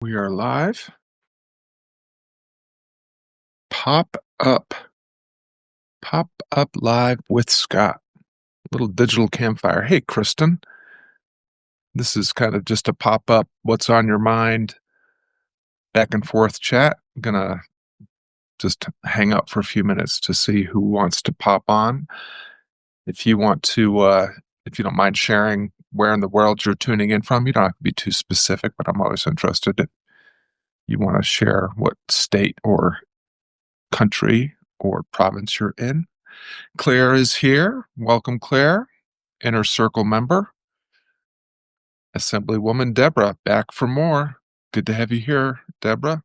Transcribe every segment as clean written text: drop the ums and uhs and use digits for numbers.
We are live. Pop up. Pop up live with Scott. Little digital campfire. Hey, Kristen. This is kind of just a pop up, what's on your mind, back and forth chat. I'm going to just hang out for a few minutes to see who wants to pop on. If you want to, if you don't mind sharing where in the world you're tuning in from, you don't have to be too specific, but I'm always interested if you want to share what state or country or province you're in. Claire is here. Welcome, Claire. Inner Circle member. Assemblywoman Deborah, back for more. Good to have you here, Deborah.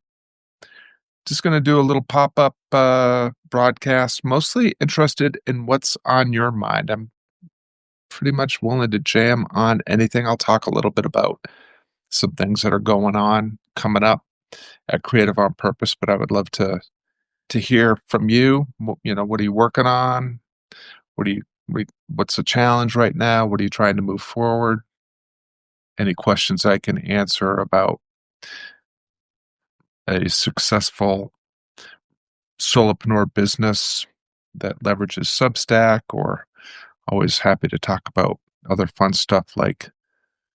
Just going to do a little pop-up broadcast, mostly interested in what's on your mind. I'm pretty much willing to jam on anything. I'll talk a little bit about some things that are going on, coming up at Creative on Purpose, but I would love to hear from you. You know, what are you working on? What's the challenge right now? What are you trying to move forward? Any questions I can answer about a successful solopreneur business that leverages Substack, or always happy to talk about other fun stuff like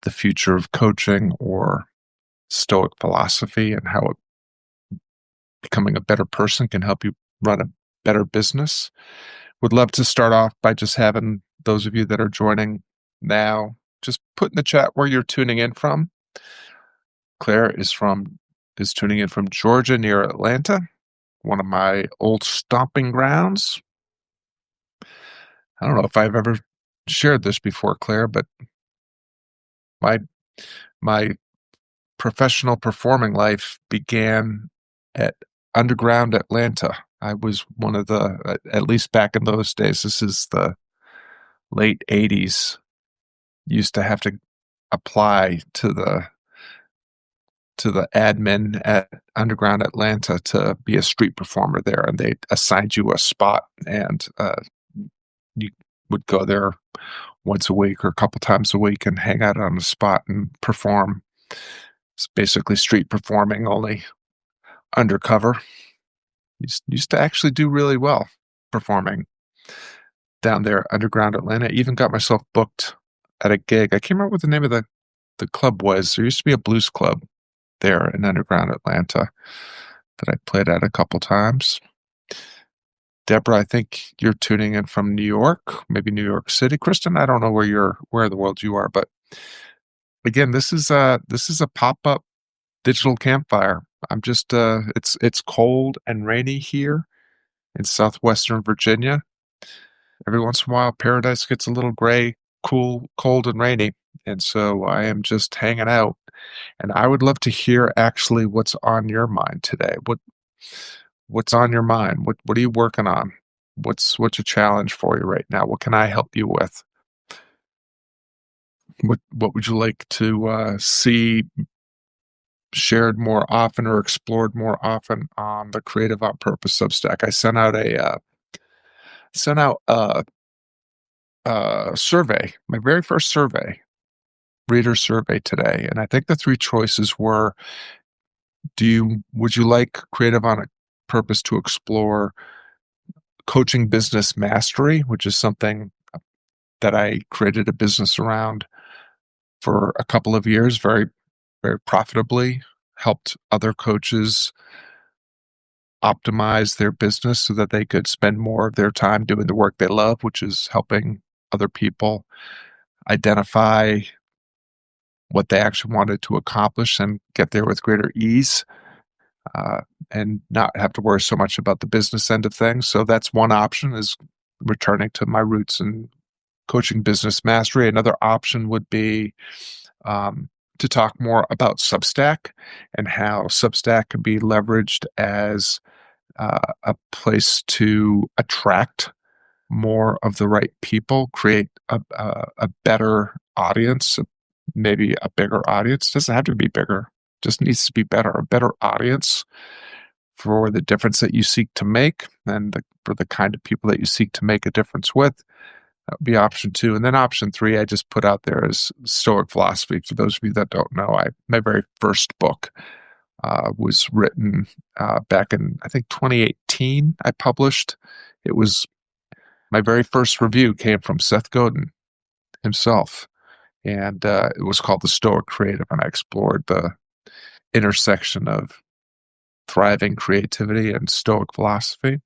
the future of coaching or Stoic philosophy and how becoming a better person can help you run a better business. Would love to start off by just having those of you that are joining now, just put in the chat where you're tuning in from. Claire is tuning in from Georgia near Atlanta, one of my old stomping grounds. I don't know if I've ever shared this before, Claire, but my professional performing life began at Underground Atlanta. I was one of the, at least back in those days, this is the late 80s, used to have to apply to the admin at Underground Atlanta to be a street performer there, and they assigned you a spot, and you would go there once a week or a couple times a week and hang out on the spot and perform. It's basically street performing, only undercover. Used to actually do really well performing down there, Underground Atlanta. Even got myself booked at a gig. I can't remember what the name of the club was. There used to be a blues club there in Underground Atlanta that I played at a couple times. Deborah, I think you're tuning in from New York, maybe New York City. Kristen, I don't know where in the world you are, but again, this is a pop-up digital campfire. I'm just it's cold and rainy here in southwestern Virginia. Every once in a while, paradise gets a little gray, cool, cold, and rainy, and so I am just hanging out. And I would love to hear actually what's on your mind today. What's on your mind? What are you working on? What's a challenge for you right now? What can I help you with? What would you like to see shared more often or explored more often on the Creative on Purpose Substack? I sent out a survey, my very first survey, reader survey today, and I think the three choices were: would you like Creative on Purpose to explore coaching business mastery, which is something that I created a business around for a couple of years, very, very profitably, helped other coaches optimize their business so that they could spend more of their time doing the work they love, which is helping other people identify what they actually wanted to accomplish and get there with greater ease, and not have to worry so much about the business end of things. So that's one option, is returning to my roots in coaching business mastery. Another option would be to talk more about Substack and how Substack can be leveraged as a place to attract more of the right people, create a better audience, maybe a bigger audience. It doesn't have to be bigger, just needs to be better, a better audience for the difference that you seek to make and for the kind of people that you seek to make a difference with. That would be option 2. And then option 3, I just put out there, is Stoic philosophy. For those of you that don't know, my very first book was written back in, I think, 2018. I published. It was my very first review came from Seth Godin himself, and it was called The Stoic Creative, and I explored the intersection of thriving creativity and Stoic philosophy.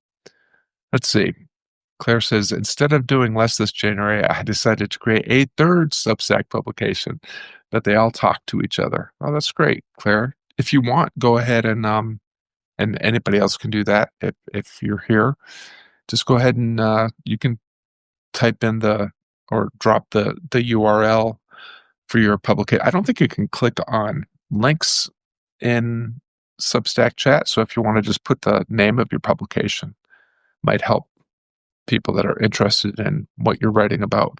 Let's see. Claire says, instead of doing less this January, I decided to create a third Substack publication, but they all talk to each other. Oh, that's great, Claire. If you want, go ahead and anybody else can do that. If you're here, just go ahead and you can type in or drop the URL for your publication. I don't think you can click on links in Substack chat. So if you want to just put the name of your publication, might help people that are interested in what you're writing about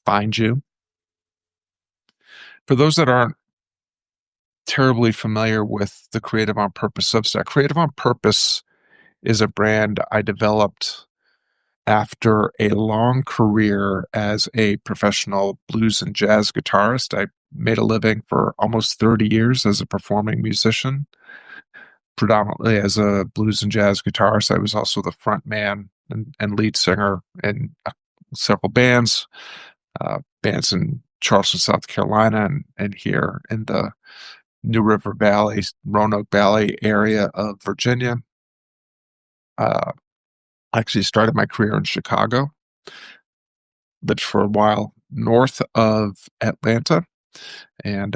find you. For those that aren't terribly familiar with the Creative on Purpose Substack, Creative on Purpose is a brand I developed after a long career as a professional blues and jazz guitarist. I made a living for almost 30 years as a performing musician, predominantly as a blues and jazz guitarist. I was also the front man and lead singer in several bands in Charleston, South Carolina, and here in the New River Valley, Roanoke Valley area of Virginia. I actually started my career in Chicago, lived for a while north of Atlanta, and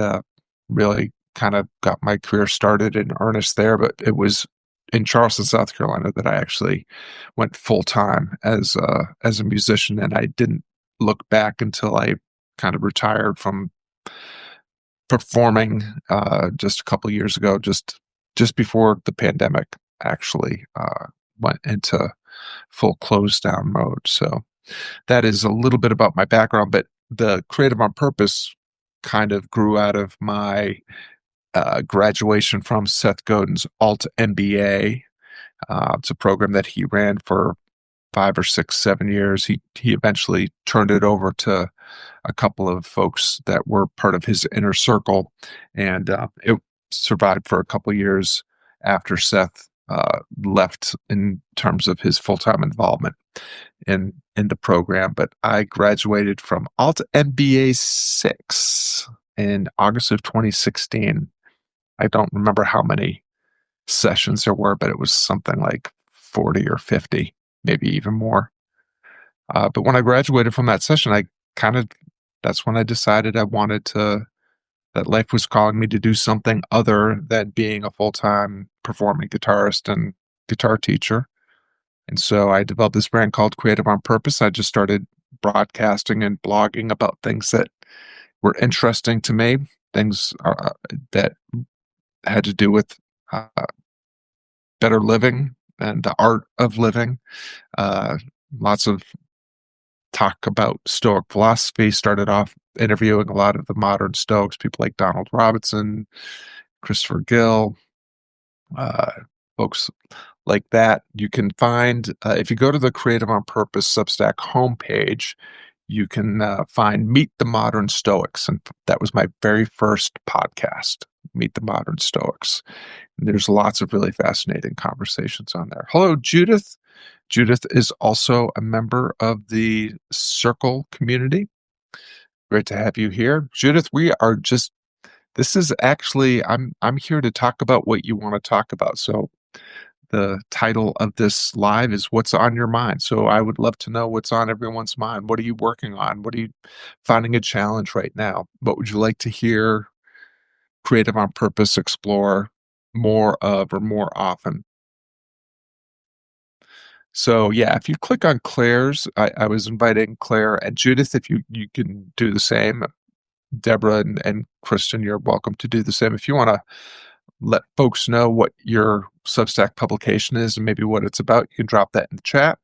really kind of got my career started in earnest there. But it was in Charleston, South Carolina, that I actually went full-time as a musician, and I didn't look back until I kind of retired from performing just a couple years ago, just before the pandemic actually went into full closed down mode. So that is a little bit about my background, but the Creative on Purpose kind of grew out of my graduation from Seth Godin's Alt MBA. It's a program that he ran for 5 or 6, 7 years. He eventually turned it over to a couple of folks that were part of his inner circle, and it survived for a couple of years after Seth left in terms of his full-time involvement in the program. But I graduated from Alt MBA 6 in August of 2016. I don't remember how many sessions there were, but it was something like 40 or 50, maybe even more. But when I graduated from that session, that's when I decided that life was calling me to do something other than being a full-time performing guitarist and guitar teacher. And so I developed this brand called Creative on Purpose. I just started broadcasting and blogging about things that were interesting to me, things that had to do with better living and the art of living. Lots of talk about Stoic philosophy. Started off interviewing a lot of the modern Stoics, people like Donald Robinson, Christopher Gill, folks like that. You can find, if you go to the Creative on Purpose Substack homepage, you can find Meet the Modern Stoics. And that was my very first podcast, Meet the Modern Stoics. And there's lots of really fascinating conversations on there. Hello, Judith. Judith is also a member of the Circle community. Great to have you here. Judith, this is actually, I'm here to talk about what you want to talk about. So the title of this live is What's on Your Mind. So I would love to know what's on everyone's mind. What are you working on? What are you finding a challenge right now? What would you like to hear Creative on Purpose explore more of or more often? So yeah, if you click on Claire's, I was inviting Claire and Judith. If you can do the same, Deborah and Kristen, you're welcome to do the same. If you want to let folks know what your Substack publication is and maybe what it's about, you can drop that in the chat.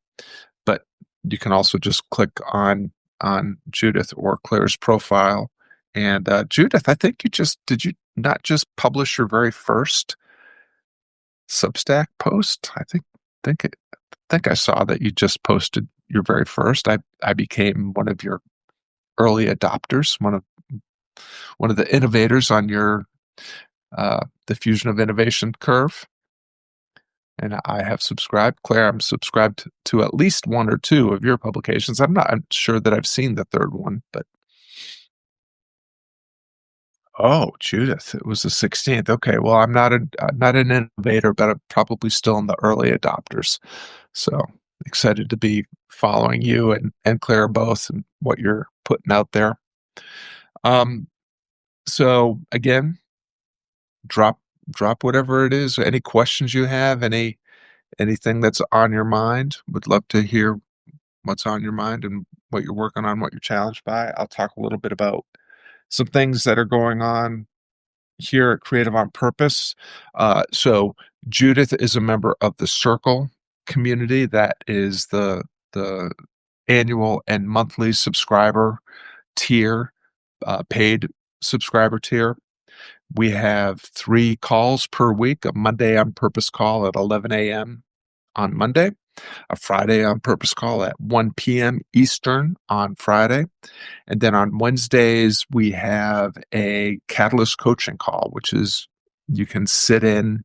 But you can also just click on Judith or Claire's profile. And Judith, I think did you not just publish your very first Substack post? I think I saw that you just posted your very first. I became one of your early adopters, one of the innovators on your the Fusion of Innovation curve. And I have subscribed. Claire, I'm subscribed to at least one or two of your publications. I'm sure that I've seen the third one, but oh, Judith, it was the 16th. Okay, well, I'm not an innovator, but I'm probably still in the early adopters. So excited to be following you and Claire both and what you're putting out there. So again, drop whatever it is, any questions you have, anything that's on your mind. Would love to hear what's on your mind and what you're working on, what you're challenged by. I'll talk a little bit about some things that are going on here at Creative on Purpose. So Judith is a member of the Circle community. That is the annual and monthly subscriber tier, paid subscriber tier. We have 3 calls per week: a Monday on Purpose call at 11 a.m. on Monday, a Friday on Purpose call at 1 p.m. Eastern on Friday. And then on Wednesdays, we have a Catalyst coaching call, which is you can sit in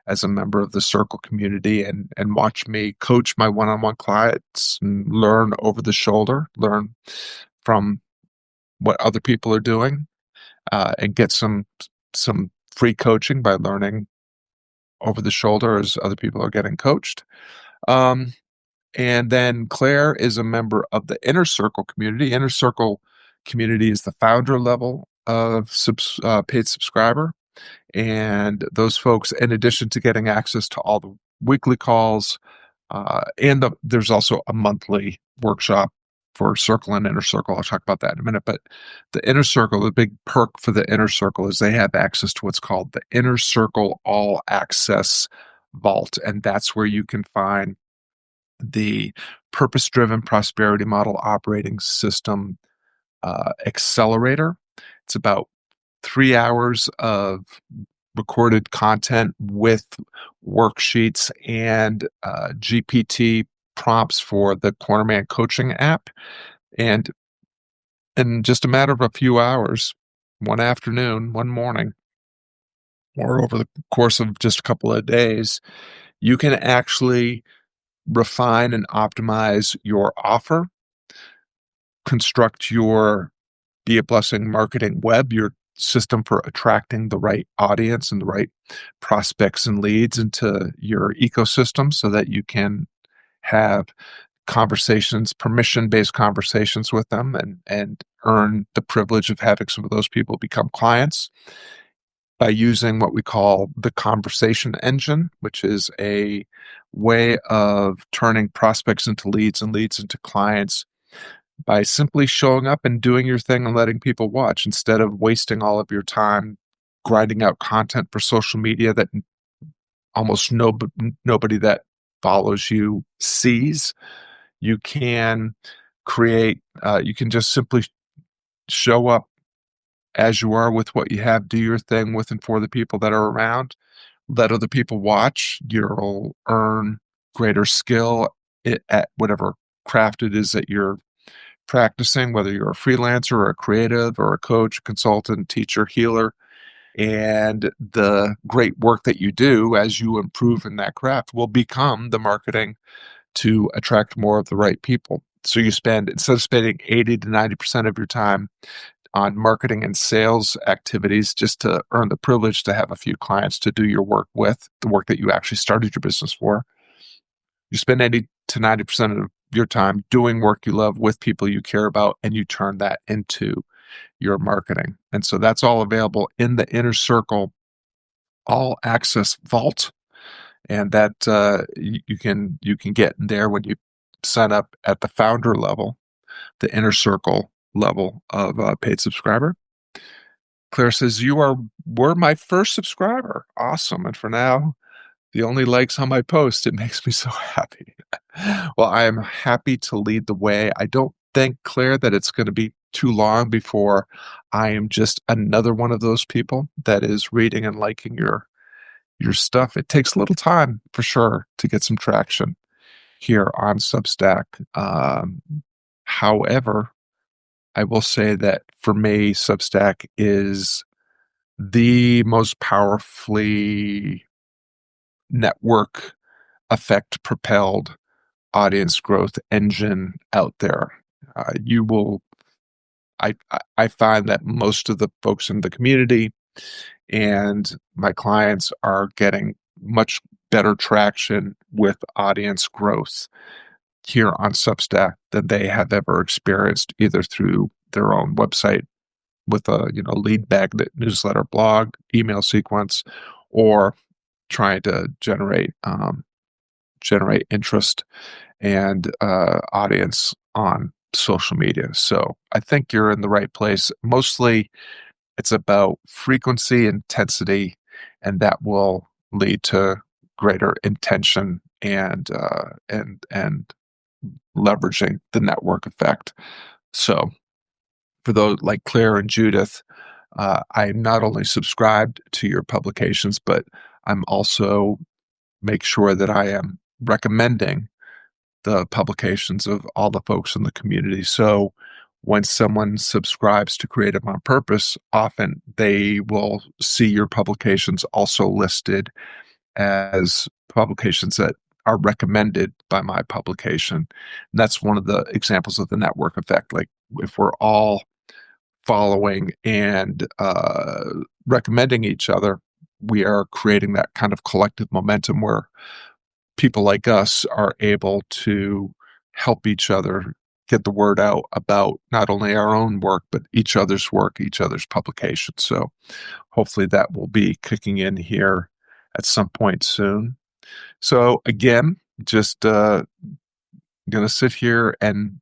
as a member of the Circle community and watch me coach my one-on-one clients and learn over the shoulder, learn from what other people are doing, and get some free coaching by learning over the shoulder as other people are getting coached. And then Claire is a member of the Inner Circle community. Inner Circle community is the founder level of paid subscriber. And those folks, in addition to getting access to all the weekly calls, there's also a monthly workshop for Circle and Inner Circle. I'll talk about that in a minute. But the Inner Circle, the big perk for the Inner Circle is they have access to what's called the Inner Circle All Access Vault. And that's where you can find the Purpose-Driven Prosperity Model Operating System Accelerator. It's about 3 hours of recorded content with worksheets and GPT prompts for the Cornerman coaching app. And in just a matter of a few hours, one afternoon, one morning, or over the course of just a couple of days, you can actually refine and optimize your offer, construct your Be a Blessing marketing web, your system for attracting the right audience and the right prospects and leads into your ecosystem so that you can have conversations, permission-based conversations with them and earn the privilege of having some of those people become clients by using what we call the conversation engine, which is a way of turning prospects into leads and leads into clients by simply showing up and doing your thing and letting people watch instead of wasting all of your time grinding out content for social media that almost nobody that follows you sees. You can you can just simply show up as you are with what you have, do your thing with and for the people that are around, let other people watch. You'll earn greater skill at whatever craft it is that you're practicing, whether you're a freelancer or a creative or a coach, consultant, teacher, healer. And the great work that you do as you improve in that craft will become the marketing to attract more of the right people. So you spend, instead of spending 80 to 90% of your time on marketing and sales activities just to earn the privilege to have a few clients to do your work with, the work that you actually started your business for, you spend 80 to 90% of your time doing work you love with people you care about, and you turn that into your marketing. And so that's all available in the Inner Circle All Access Vault. And that you can get in there when you sign up at the founder level, the Inner Circle level of paid subscriber. Claire says, were my first subscriber. Awesome. And for now, the only likes on my post. It makes me so happy. Well, I am happy to lead the way. I don't think, Claire, that it's going to be too long before I am just another one of those people that is reading and liking your stuff. It takes a little time for sure to get some traction here on Substack. However, I will say that for me, Substack is the most powerfully network effect propelled audience growth engine out there. You will, I find that most of the folks in the community and my clients are getting much better traction with audience growth here on Substack than they have ever experienced, either through their own website with a lead magnet newsletter, blog, email sequence, or trying to generate interest and audience on social media. So I think you're in the right place. Mostly it's about frequency, intensity, and that will lead to greater intention and leveraging the network effect. So for those like Claire and Judith, I not only subscribed to your publications, but I'm also make sure that I am recommending the publications of all the folks in the community. So when someone subscribes to Creative on Purpose, often they will see your publications also listed as publications that are recommended by my publication. And that's one of the examples of the network effect. Like if we're all following and recommending each other, we are creating that kind of collective momentum where people like us are able to help each other get the word out about not only our own work, but each other's work, each other's publications. So hopefully that will be kicking in here at some point soon. So again, just going to sit here and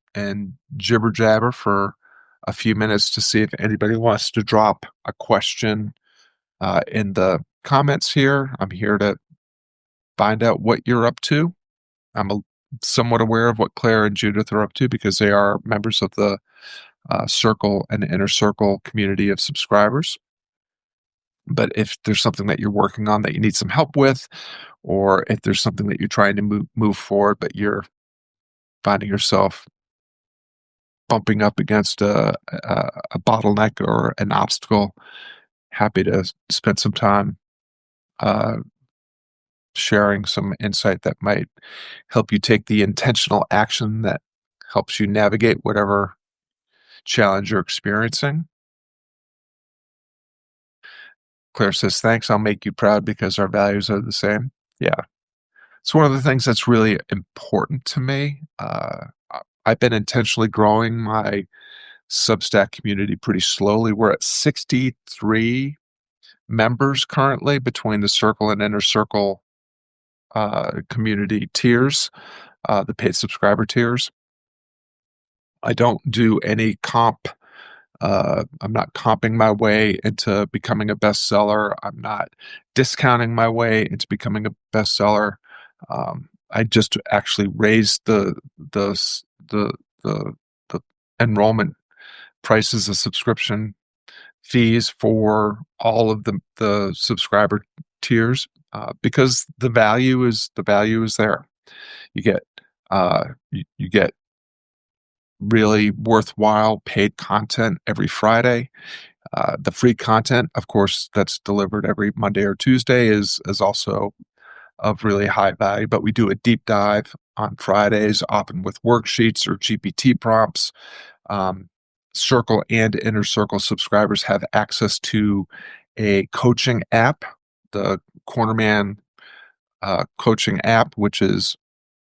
jibber jabber for a few minutes to see if anybody wants to drop a question in the comments here. I'm here to find out what you're up to. I'm somewhat aware of what Claire and Judith are up to because they are members of the Circle and Inner Circle community of subscribers. But if there's something that you're working on that you need some help with, or if there's something that you're trying to move forward, but you're finding yourself bumping up against a bottleneck or an obstacle, happy to spend some time sharing some insight that might help you take the intentional action that helps you navigate whatever challenge you're experiencing. Claire says, thanks, I'll make you proud because our values are the same. Yeah. It's one of the things that's really important to me. I've been intentionally growing my Substack community pretty slowly. We're at 63 members currently between the Circle and Inner Circle community tiers, the paid subscriber tiers. I don't do any comp. I'm not comping my way into becoming a bestseller. I'm not discounting my way into becoming a bestseller. I just actually raised the enrollment prices of subscription fees for all of the subscriber tiers because the value is there. You get you get really worthwhile paid content every Friday. The free content, of course, that's delivered every Monday or Tuesday is also of really high value, but we do a deep dive on Fridays, often with worksheets or GPT prompts. Circle and Inner Circle subscribers have access to a coaching app, the Cornerman coaching app, which is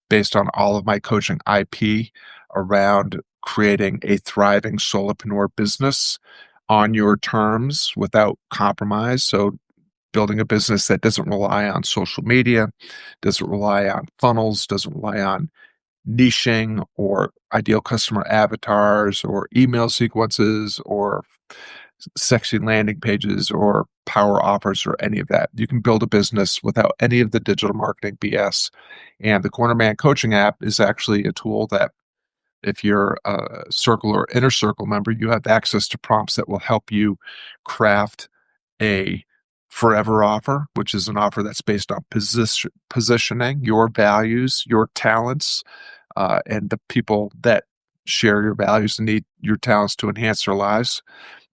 based on all of my coaching IP around creating a thriving solopreneur business on your terms without compromise. So building a business that doesn't rely on social media, doesn't rely on funnels, doesn't rely on niching or ideal customer avatars or email sequences or sexy landing pages or power offers or any of that. You can build a business without any of the digital marketing BS. And the Cornerman coaching app is actually a tool that if you're a Circle or Inner Circle member, you have access to prompts that will help you craft a forever offer, which is an offer that's based on positioning your values, your talents, and the people that share your values and need your talents to enhance their lives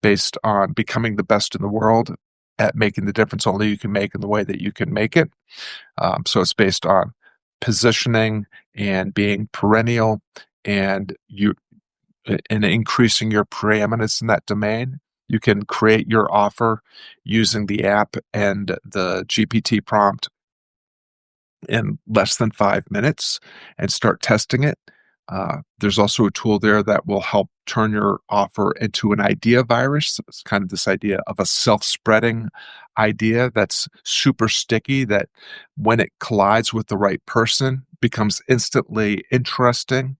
based on becoming the best in the world at making the difference only you can make in the way that you can make it. So it's based on positioning and being perennial and increasing your preeminence in that domain. You can create your offer using the app and the GPT prompt in less than 5 minutes and start testing it. There's also a tool there that will help turn your offer into an idea virus. It's kind of this idea of a self-spreading idea that's super sticky, that when it collides with the right person, becomes instantly interesting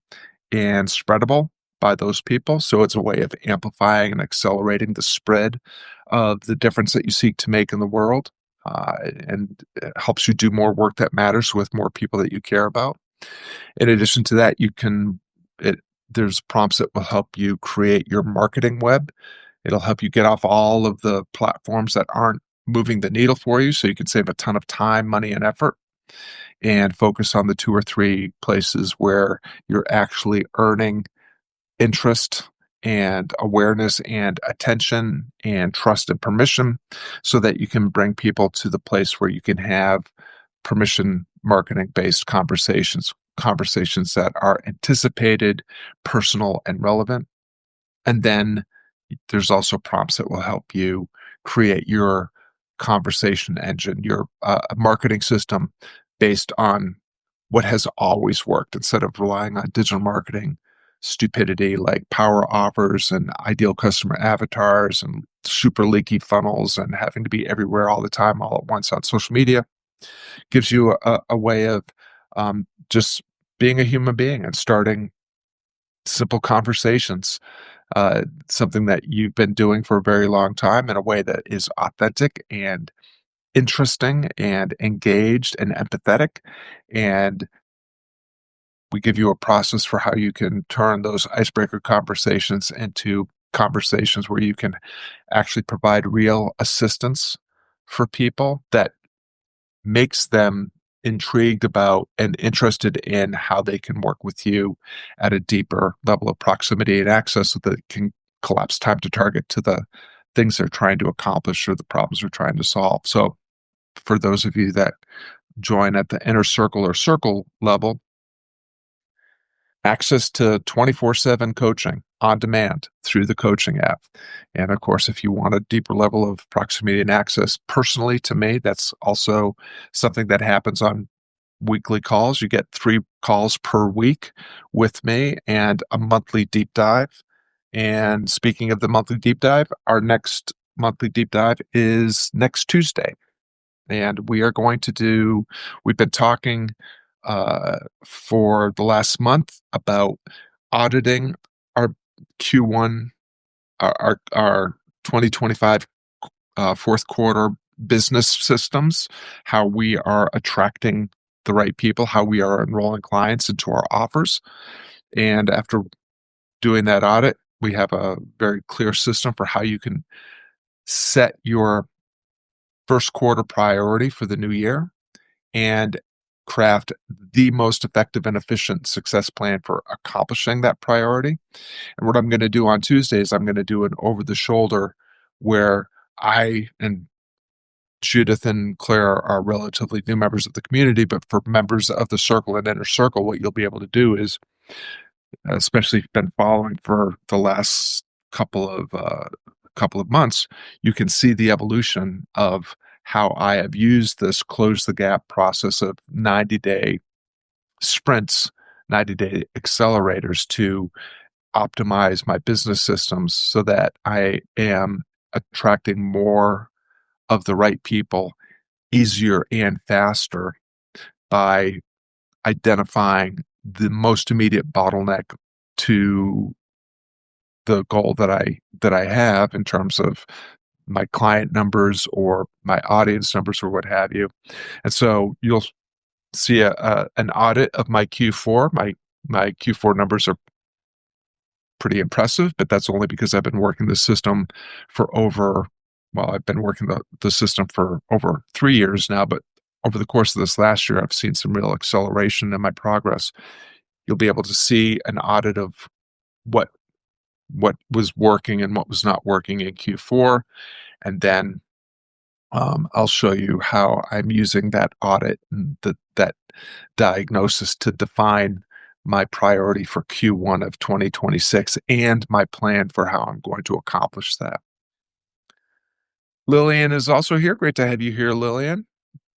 and spreadable by those people. So it's a way of amplifying and accelerating the spread of the difference that you seek to make in the world. And it helps you do more work that matters with more people that you care about. In addition to that, there's prompts that will help you create your marketing web. It'll help you get off all of the platforms that aren't moving the needle for you, so you can save a ton of time, money, and effort, and focus on the 2 or 3 places where you're actually earning interest and awareness and attention and trust and permission, so that you can bring people to the place where you can have permission marketing based conversations that are anticipated, personal, and relevant. And then there's also prompts that will help you create your conversation engine, your marketing system based on what has always worked, instead of relying on digital marketing stupidity like power offers and ideal customer avatars and super leaky funnels and having to be everywhere all the time all at once on social media. Gives you a way of just being a human being and starting simple conversations, something that you've been doing for a very long time in a way that is authentic and interesting and engaged and empathetic. And we give you a process for how you can turn those icebreaker conversations into conversations where you can actually provide real assistance for people that makes them intrigued about and interested in how they can work with you at a deeper level of proximity and access, so that it can collapse time to target to the things they're trying to accomplish or the problems they're trying to solve. So for those of you that join at the inner circle or circle level, access to 24/7 coaching on demand through the coaching app. And of course, if you want a deeper level of proximity and access personally to me, that's also something that happens on weekly calls. You get 3 calls per week with me and a monthly deep dive. And speaking of the monthly deep dive, our next monthly deep dive is next Tuesday. And we've been talking for the last month about auditing our Q1, our 2025 fourth quarter business systems, how we are attracting the right people, how we are enrolling clients into our offers. And after doing that audit, we have a very clear system for how you can set your first quarter priority for the new year and craft the most effective and efficient success plan for accomplishing that priority. And what I'm going to do on Tuesday is I'm going to do an over the shoulder where I and Judith and Claire are relatively new members of the community, but for members of the circle and inner circle, what you'll be able to do is, especially if you've been following for the last couple of months, you can see the evolution of how I have used this close the gap process of 90-day sprints, 90-day accelerators to optimize my business systems so that I am attracting more of the right people easier and faster by identifying the most immediate bottleneck to the goal that I have in terms of my client numbers or my audience numbers or what have you. And so you'll see an audit of my Q4. My Q4 numbers are pretty impressive, but that's only because I've been working the system I've been working the system for over 3 years now, but over the course of this last year, I've seen some real acceleration in my progress. You'll be able to see an audit of what was working and what was not working in Q4. And then I'll show you how I'm using that audit and that diagnosis to define my priority for Q1 of 2026 and my plan for how I'm going to accomplish that. Lillian is also here. Great to have you here, Lillian.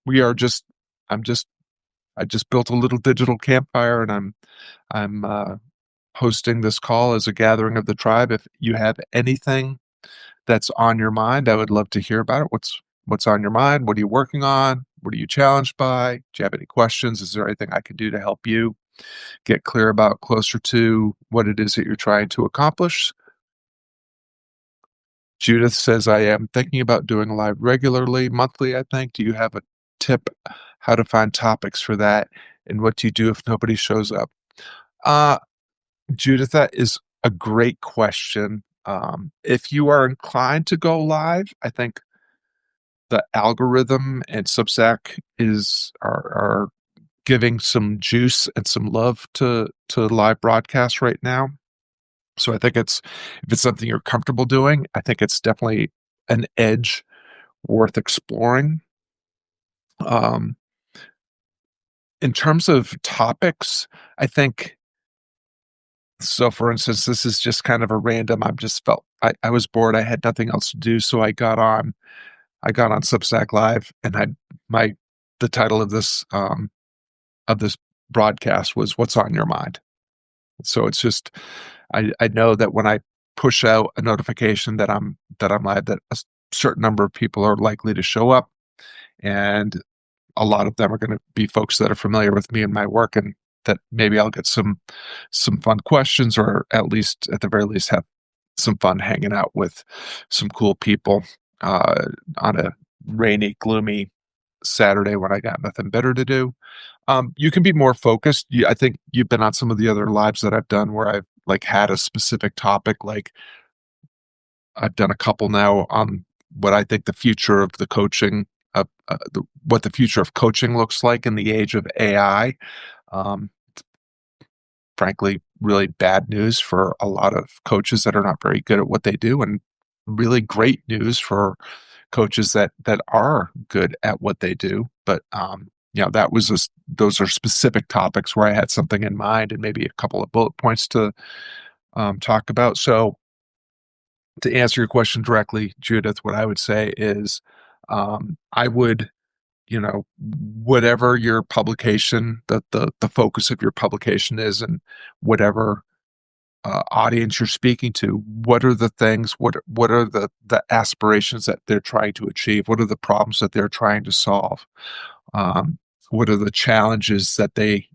We are just, I'm just, I just built a little digital campfire, and I'm hosting this call as a gathering of the tribe. If you have anything that's on your mind, I would love to hear about it. What's on your mind? What are you working on? What are you challenged by? Do you have any questions? Is there anything I can do to help you get closer to what it is that you're trying to accomplish? Judith says, I am thinking about doing live regularly, monthly, I think. Do you have a tip how to find topics for that? And what do you do if nobody shows up? Judith, that is a great question. If you are inclined to go live, I think the algorithm and Substack are giving some juice and some love to live broadcasts right now. So I think if it's something you're comfortable doing, I think it's definitely an edge worth exploring. In terms of topics, I think, so for instance, this is just kind of a random, I was bored. I had nothing else to do. So I got on Substack Live, and the title of this broadcast was "What's on Your Mind." So it's just, I know that when I push out a notification that I'm live, that a certain number of people are likely to show up, and a lot of them are going to be folks that are familiar with me and my work, and that maybe I'll get some fun questions, or at the very least have some fun hanging out with some cool people on a rainy, gloomy Saturday when I got nothing better to do. You can be more focused. I think you've been on some of the other lives that I've done where I've had a specific topic. Like I've done a couple now on what I think the future of the coaching, what the future of coaching looks like in the age of AI. Frankly, really bad news for a lot of coaches that are not very good at what they do, and really great news for coaches that are good at what they do. But those are specific topics where I had something in mind and maybe a couple of bullet points to talk about. So to answer your question directly, Judith, what I would say is I would, whatever your publication, the focus of your publication is, and whatever audience you're speaking to, what are the things, what are the aspirations that they're trying to achieve? What are the problems that they're trying to solve? What are the challenges that they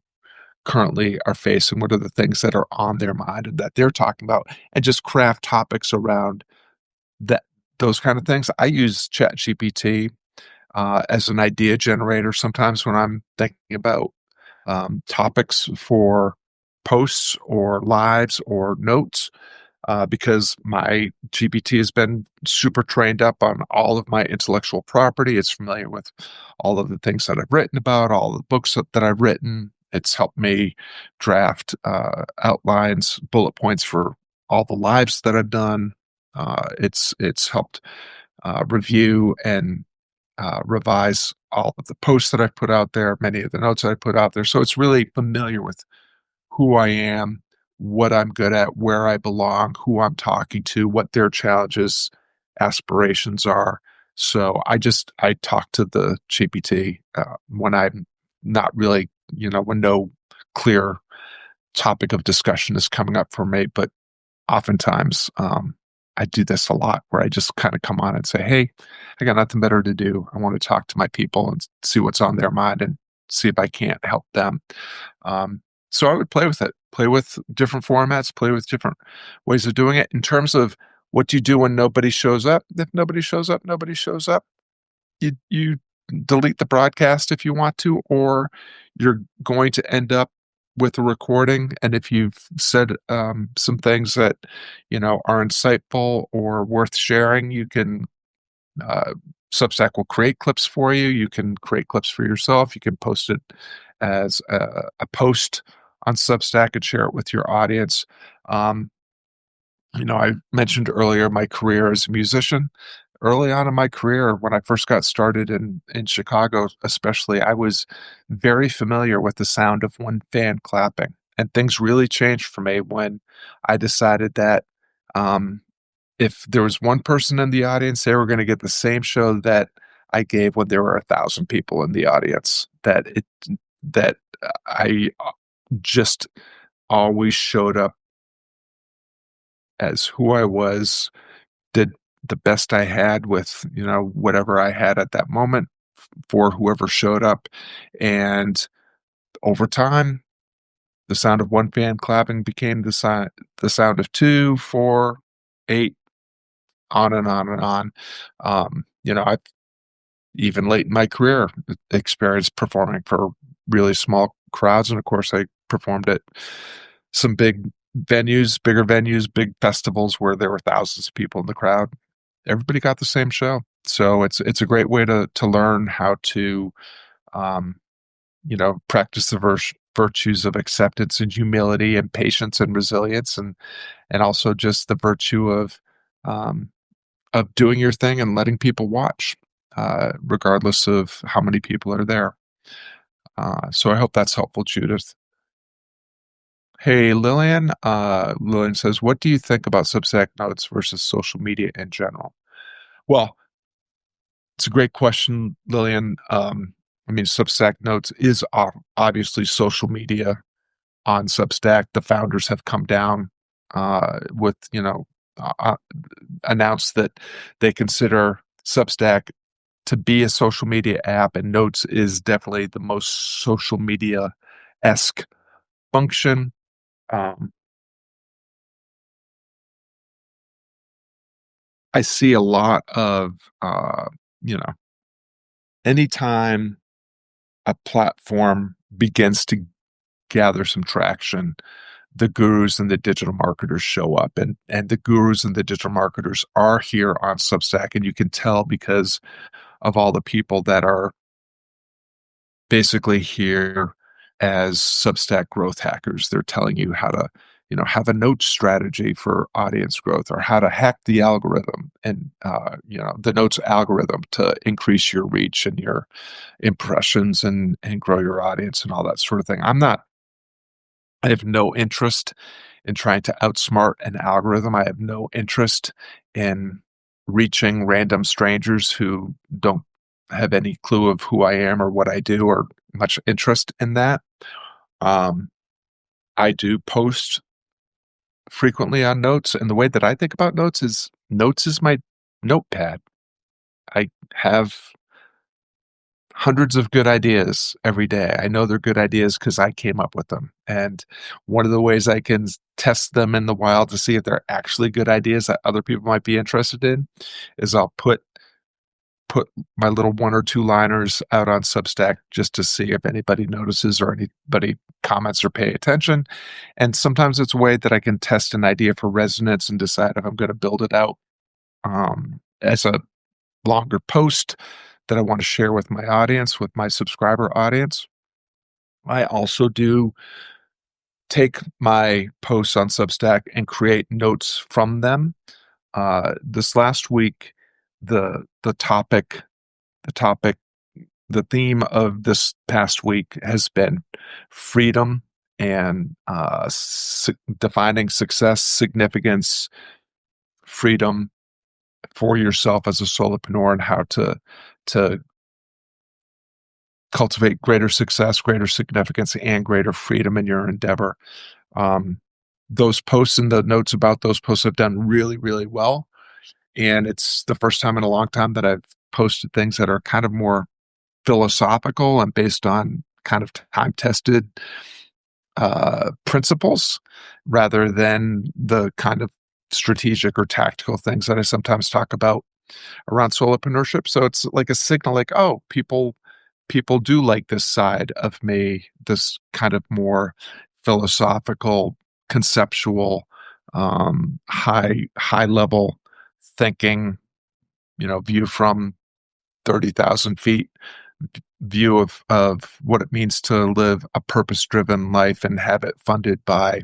currently are facing? What are the things that are on their mind and that they're talking about? And just craft topics around those kind of things. I use ChatGPT as an idea generator sometimes when I'm thinking about topics for posts or lives or notes, because my GPT has been super trained up on all of my intellectual property. It's familiar with all of the things that I've written about, all the books that I've written. It's helped me draft outlines, bullet points for all the lives that I've done. It's helped review and revise all of the posts that I've put out there, many of the notes that I put out there. So it's really familiar with who I am, what I'm good at, where I belong, who I'm talking to, what their challenges, aspirations are. So I talk to the GPT when I'm not really, when no clear topic of discussion is coming up for me. But oftentimes, I do this a lot where I just kind of come on and say, hey, I got nothing better to do. I want to talk to my people and see what's on their mind and see if I can't help them. So I would play with it, play with different formats, play with different ways of doing it. In terms of what do you do when nobody shows up? If nobody shows up, nobody shows up. You delete the broadcast if you want to, or you're going to end up with a recording. And if you've said some things that, are insightful or worth sharing, you can, Substack will create clips for you. You can create clips for yourself. You can post it as a post on Substack and share it with your audience. I mentioned earlier my career as a musician. Early on in my career, when I first got started in Chicago especially, I was very familiar with the sound of one fan clapping, and things really changed for me when I decided that, um, if there was one person in the audience, they were gonna get the same show that I gave when there were 1,000 people in the audience, that I, just always showed up as who I was, did the best I had with, whatever I had at that moment for whoever showed up. And over time, the sound of one fan clapping became the sound of two, four, eight, on and on and on. I've even late in my career experienced performing for really small crowds. And of course, I performed at some bigger venues, big festivals where there were thousands of people in the crowd. Everybody got the same show. So it's a great way to learn how to, um, practice the virtues of acceptance and humility and patience and resilience, and also just the virtue um, of doing your thing and letting people watch, regardless of how many people are there. So I hope that's helpful, Judith. Hey, Lillian. Lillian says, what do you think about Substack Notes versus social media in general? Well, it's a great question, Lillian. Substack Notes is obviously social media on Substack. The founders have come down with, announced that they consider Substack to be a social media app, and Notes is definitely the most social media-esque function. I see a lot of, anytime a platform begins to gather some traction, the gurus and the digital marketers show up, and the gurus and the digital marketers are here on Substack, and you can tell because of all the people that are basically here as Substack growth hackers. They're telling you how to, have a note strategy for audience growth, or how to hack the algorithm and, the notes algorithm to increase your reach and your impressions and grow your audience and all that sort of thing. I have no interest in trying to outsmart an algorithm. I have no interest in reaching random strangers who don't have any clue of who I am or what I do, or much interest in that. I do post frequently on Notes, and the way that I think about Notes is my notepad. I have hundreds of good ideas every day. I know they're good ideas because I came up with them. And one of the ways I can test them in the wild to see if they're actually good ideas that other people might be interested in is I'll put my little one or two liners out on Substack just to see if anybody notices or anybody comments or pay attention. And sometimes it's a way that I can test an idea for resonance and decide if I'm going to build it out as a longer post that I want to share with my audience, with my subscriber audience. I also do take my posts on Substack and create notes from them. This last week, the topic, the theme of this past week has been freedom and defining success, significance, freedom for yourself as a solopreneur, and how to cultivate greater success, greater significance, and greater freedom in your endeavor. Those posts and the notes about those posts have done really, really well. And it's the first time in a long time that I've posted things that are kind of more philosophical and based on kind of time-tested principles, rather than the kind of strategic or tactical things that I sometimes talk about around solopreneurship. So it's like a signal, like, oh, people do like this side of me, this kind of more philosophical, conceptual, high level thinking, view from 30,000 feet view of what it means to live a purpose-driven life and have it funded by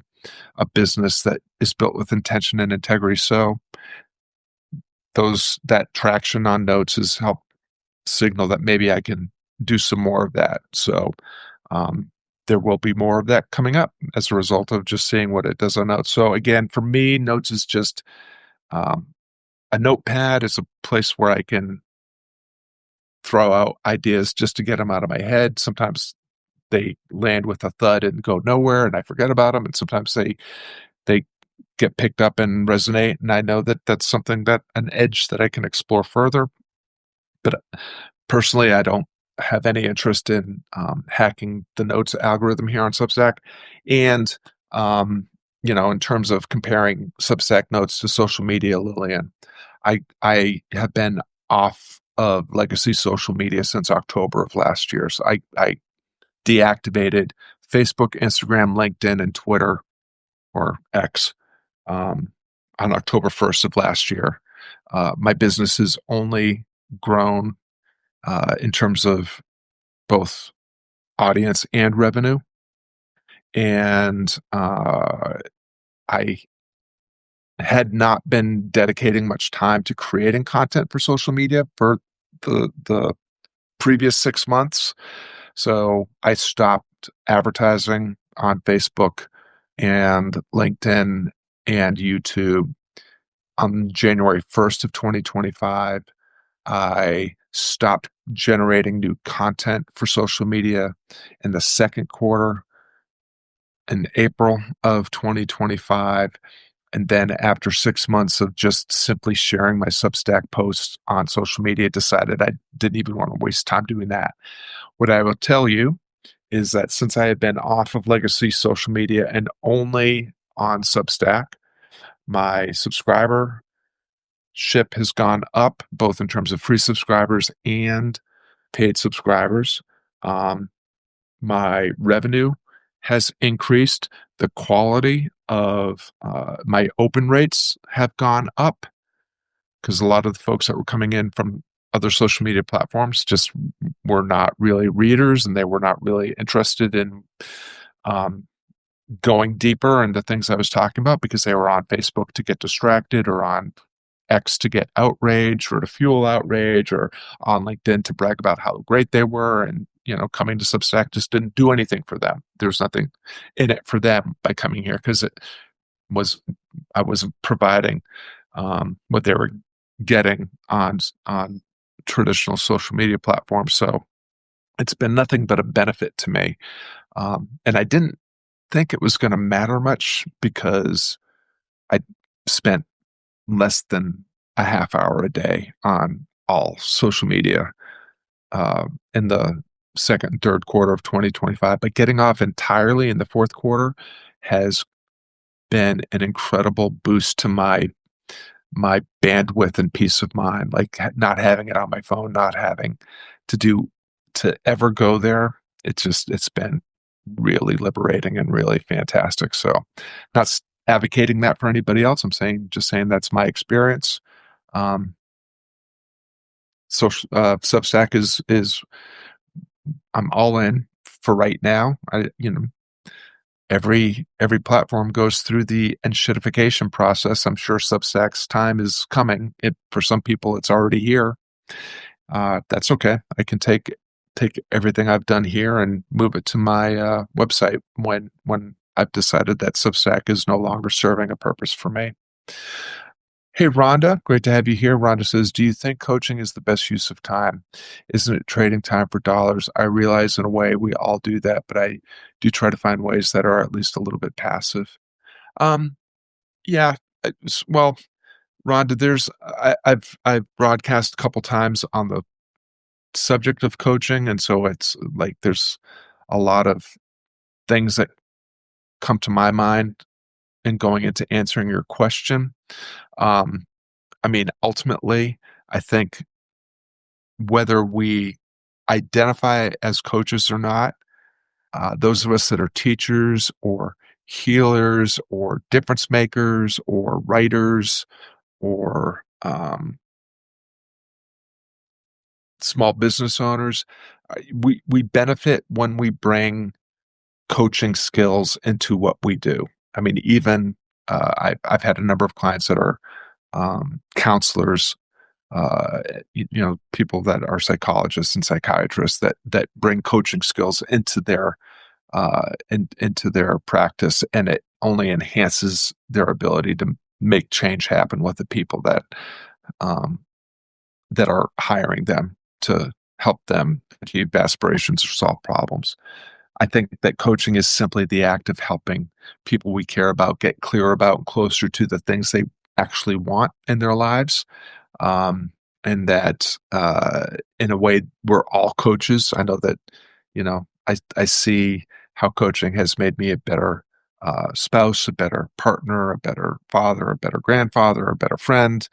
a business that is built with intention and integrity. So that traction on Notes has helped signal that maybe I can do some more of that. So there will be more of that coming up as a result of just seeing what it does on Notes. So again, for me, Notes is just a notepad. Is a place where I can throw out ideas just to get them out of my head. Sometimes they land with a thud and go nowhere, and I forget about them. And sometimes they get picked up and resonate, and I know that that's something that an edge that I can explore further. But personally, I don't have any interest in hacking the Notes algorithm here on Substack. And in terms of comparing Substack Notes to social media, Lillian, I have been off of legacy social media since October of last year. So I deactivated Facebook, Instagram, LinkedIn, and Twitter, or X, on October 1st of last year. My business has only grown in terms of both audience and revenue. And I had not been dedicating much time to creating content for social media for the previous 6 months. So I stopped advertising on Facebook and LinkedIn and YouTube on January 1st of 2025. I stopped generating new content for social media in the second quarter in April of 2025. And then after 6 months of just simply sharing my Substack posts on social media, decided I didn't even want to waste time doing that. What I will tell you is that since I have been off of legacy social media and only on Substack, my subscribership has gone up, both in terms of free subscribers and paid subscribers. My revenue has increased. The quality of my open rates have gone up, because a lot of the folks that were coming in from other social media platforms just were not really readers, and they were not really interested in going deeper into things I was talking about, because they were on Facebook to get distracted, or on X to get outrage or to fuel outrage, or on LinkedIn to brag about how great they were. And coming to Substack just didn't do anything for them. There's nothing in it for them by coming here, because I wasn't providing what they were getting on traditional social media platforms. So it's been nothing but a benefit to me. And I didn't think it was going to matter much, because I spent less than a half hour a day on all social media in the second and third quarter of 2025. But getting off entirely in the fourth quarter has been an incredible boost to my bandwidth and peace of mind. Like, not having it on my phone, not having to ever go there. It's been really liberating and really fantastic. So, not advocating that for anybody else. I'm just saying that's my experience. Substack is I'm all in for right now. Every platform goes through the enshittification process. I'm sure Substack's time is coming. For some people, it's already here. That's okay. I can take everything I've done here and move it to my website when I've decided that Substack is no longer serving a purpose for me. Hey, Rhonda, great to have you here. Rhonda says, do you think coaching is the best use of time? Isn't it trading time for dollars? I realize in a way we all do that, but I do try to find ways that are at least a little bit passive. Yeah. Well, Rhonda, I've broadcast a couple times on the subject of coaching, and so it's like there's a lot of things that come to my mind in going into answering your question. Ultimately, I think whether we identify as coaches or not, those of us that are teachers or healers or difference makers or writers or small business owners, we benefit when we bring coaching skills into what we do. Even I've had a number of clients that are counselors uh, people that are psychologists and psychiatrists that bring coaching skills into their practice, and it only enhances their ability to make change happen with the people um, that are hiring them to help them achieve aspirations or solve problems. I think that coaching is simply the act of helping people we care about get clearer about and closer to the things they actually want in their lives. Um, and that in a way, we're all coaches. I know that, I see how coaching has made me a better spouse, a better partner, a better father, a better grandfather, a better friend,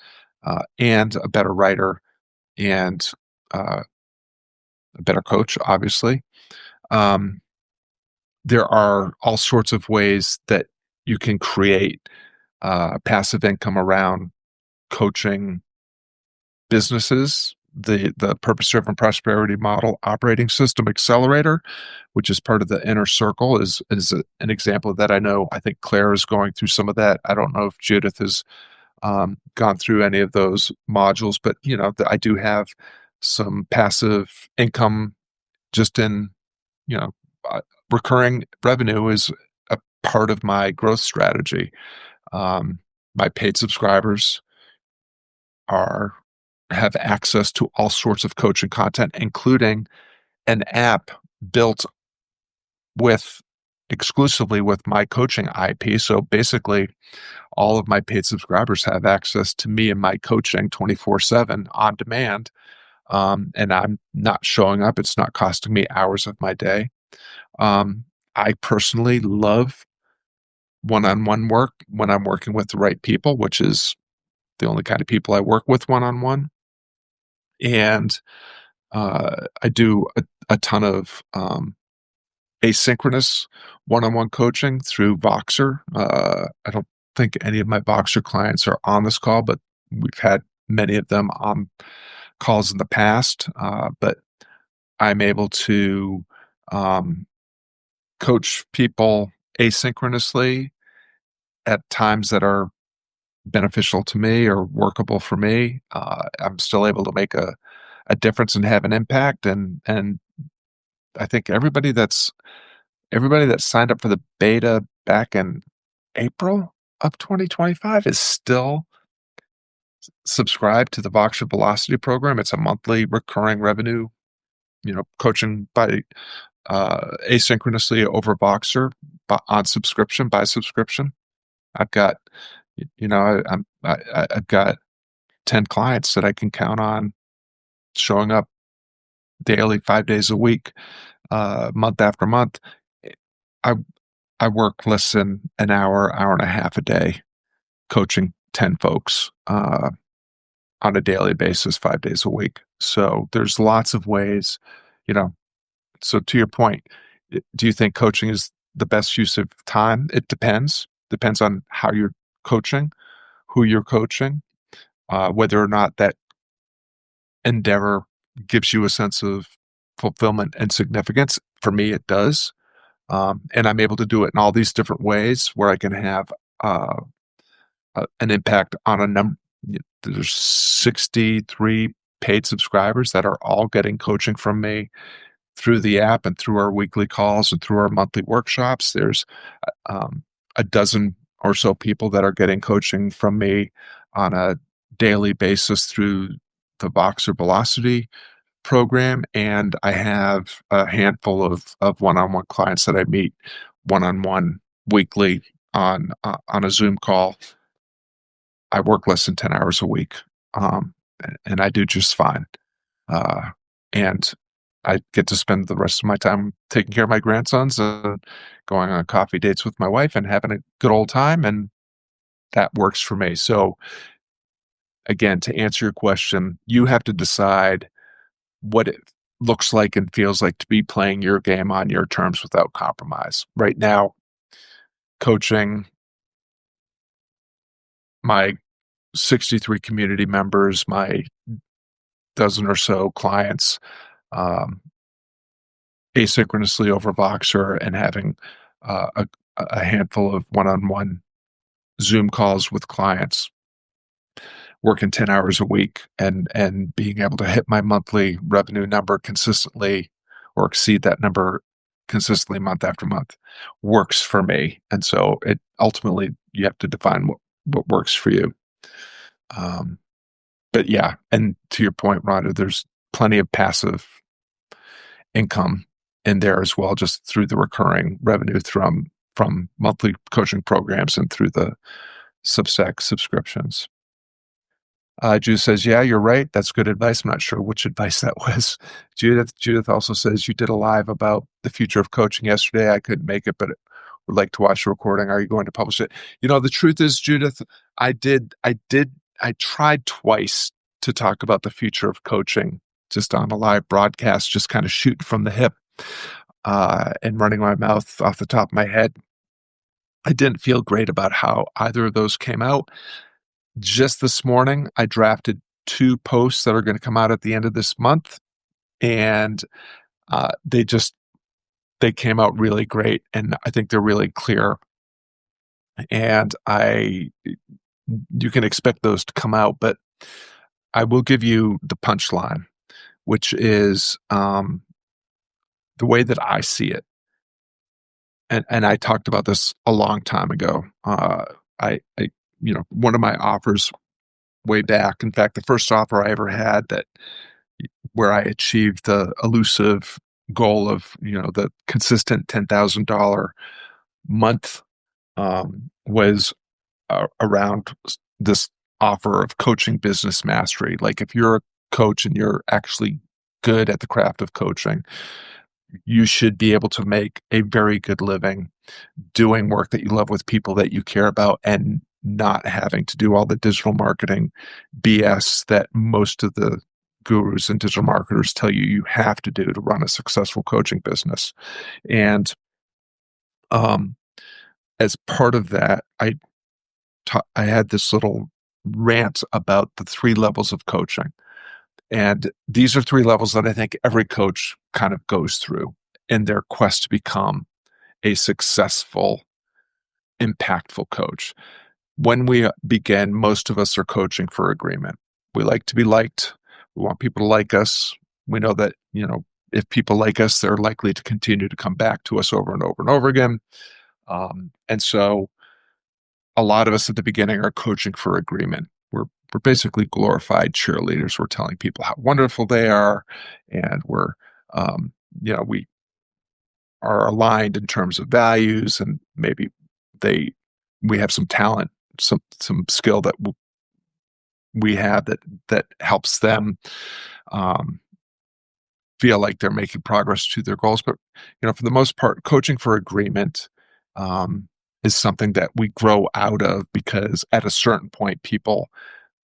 and a better writer, and uh, a better coach, obviously. Um, there are all sorts of ways that you can create passive income around coaching businesses. The Purpose Driven Prosperity Model Operating System Accelerator, which is part of the Inner Circle, is an example of that. I know. I think Claire is going through some of that. I don't know if Judith has gone through any of those modules, but I do have some passive income just in you know uh, recurring revenue is a part of my growth strategy. Um, my paid subscribers are have access to all sorts of coaching content, including an app built with exclusively with my coaching IP. So basically, all of my paid subscribers have access to me and my coaching 24/7 on demand. And I'm not showing up. It's not costing me hours of my day. I personally love one-on-one work when I'm working with the right people, which is the only kind of people I work with one-on-one. And I do a ton of asynchronous one-on-one coaching through Voxer. I don't think any of my Voxer clients are on this call, but we've had many of them on calls in the past. But I'm able to um, coach people asynchronously at times that are beneficial to me or workable for me. I'm still able to make a difference and have an impact. And I think everybody that signed up for the beta back in April of 2025 is still subscribed to the Voxer Velocity program. It's a monthly recurring revenue, coaching by asynchronously over Voxer on subscription by subscription. I've got, I've got 10 clients that I can count on showing up daily, 5 days a week, month after month. I I work less than an hour, hour and a half a day coaching 10 folks on a daily basis, 5 days a week. So there's lots of ways, you know. So to your point, do you think coaching is the best use of time? It depends. Depends on how you're coaching, who you're coaching, whether or not that endeavor gives you a sense of fulfillment and significance. For me, it does. And I'm able to do it in all these different ways where I can have uh, an impact on a number. There's 63 paid subscribers that are all getting coaching from me through the app and through our weekly calls and through our monthly workshops. There's a dozen or so people that are getting coaching from me on a daily basis through the Voxer Velocity program, and I have a handful of one-on-one clients that I meet one-on-one weekly on a Zoom call. I work less than 10 hours a week, and I do just fine. And I get to spend the rest of my time taking care of my grandsons and going on coffee dates with my wife and having a good old time, and that works for me. So again, to answer your question, you have to decide what it looks like and feels like to be playing your game on your terms without compromise. Right now, coaching my 63 community members, my dozen or so clients, um, asynchronously over Voxer, and having a handful of one-on-one Zoom calls with clients working 10 hours a week and being able to hit my monthly revenue number consistently or exceed that number consistently month after month works for me. And so it ultimately you have to define what works for you. But yeah, and to your point, Rhonda, there's plenty of passive income in there as well, just through the recurring revenue from monthly coaching programs and through the Substack subscriptions. Judith says, yeah, you're right. That's good advice. I'm not sure which advice that was. Judith also says, you did a live about the future of coaching yesterday. I couldn't make it, but would like to watch the recording. Are you going to publish it? The truth is, Judith, I tried twice to talk about the future of coaching just on a live broadcast, just kind of shooting from the hip and running my mouth off the top of my head. I didn't feel great about how either of those came out. Just this morning, I drafted 2 posts that are going to come out at the end of this month, and they came out really great, and I think they're really clear. And you can expect those to come out, but I will give you the punchline, which is the way that I see it. And I talked about this a long time ago. One of my offers way back, in fact, the first offer I ever had where I achieved the elusive goal of, the consistent $10,000 month, was around this offer of coaching business mastery. Like if you're a coach and you're actually good at the craft of coaching, you should be able to make a very good living doing work that you love with people that you care about and not having to do all the digital marketing BS that most of the gurus and digital marketers tell you have to do to run a successful coaching business. And as part of that, I had this little rant about the 3 levels of coaching. And these are 3 levels that I think every coach kind of goes through in their quest to become a successful, impactful coach. When we begin, most of us are coaching for agreement. We like to be liked. We want people to like us. We know that, if people like us, they're likely to continue to come back to us over and over and over again. And so a lot of us at the beginning are coaching for agreement. We're basically glorified cheerleaders. We're telling people how wonderful they are, and we are aligned in terms of values, and maybe we have some talent, some skill that we have that helps them feel like they're making progress to their goals. But for the most part, coaching for agreement is something that we grow out of, because at a certain point, people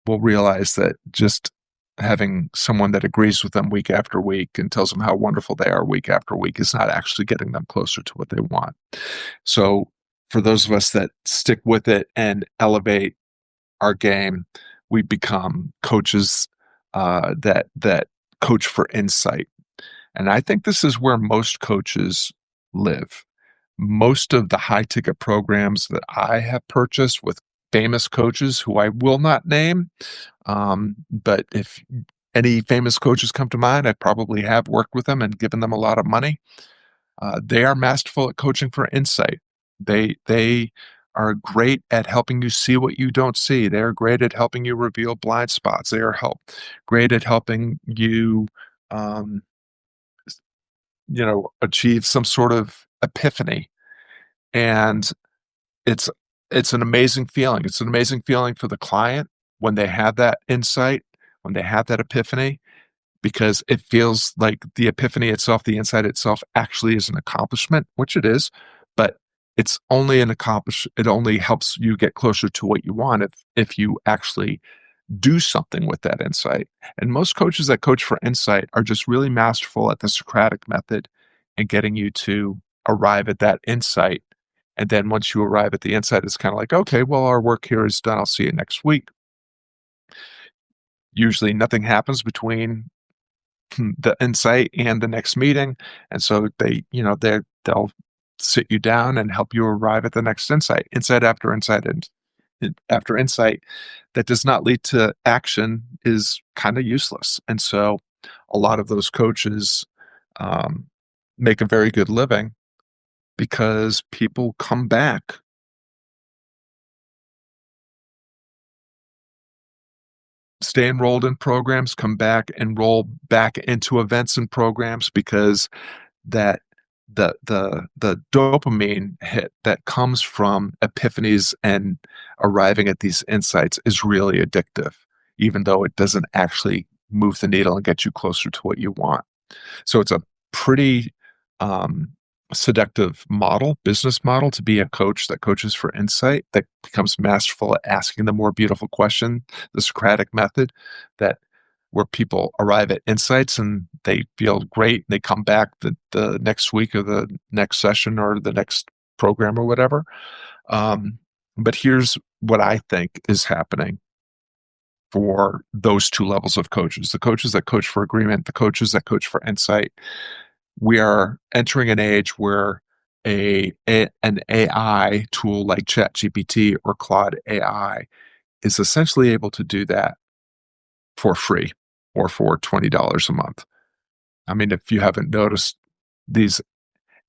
will realize that just having someone that agrees with them week after week and tells them how wonderful they are week after week is not actually getting them closer to what they want. So for those of us that stick with it and elevate our game, we become coaches that coach for insight. And I think this is where most coaches live. Most of the high-ticket programs that I have purchased with famous coaches who I will not name, but if any famous coaches come to mind, I probably have worked with them and given them a lot of money. They are masterful at coaching for insight. They are great at helping you see what you don't see. They are great at helping you reveal blind spots. They are great at helping you, achieve some sort of epiphany. And it's an amazing feeling. It's an amazing feeling for the client when they have that insight, when they have that epiphany, because it feels like the epiphany itself, the insight itself, actually is an accomplishment, which it is, but it only helps you get closer to what you want if you actually do something with that insight. And most coaches that coach for insight are just really masterful at the Socratic method and getting you to arrive at that insight. And then once you arrive at the insight, it's kind of like, okay, well, our work here is done. I'll see you next week. Usually nothing happens between the insight and the next meeting. And so they'll sit you down and help you arrive at the next insight after insight after insight that does not lead to action is kind of useless. And so a lot of those coaches um, make a very good living because people come back. Stay enrolled in programs, come back, enroll back into events and programs because that the dopamine hit that comes from epiphanies and arriving at these insights is really addictive, even though it doesn't actually move the needle and get you closer to what you want. So it's a pretty um, seductive business model to be a coach that coaches for insight, that becomes masterful at asking the more beautiful question, the Socratic method, that where people arrive at insights and they feel great. They come back the next week or the next session or the next program or whatever. But here's what I think is happening for those two levels of coaches: the coaches that coach for agreement, the coaches that coach for insight. We are entering an age where an AI tool like ChatGPT or Claude AI is essentially able to do that for free or for $20 a month. I mean, if you haven't noticed, these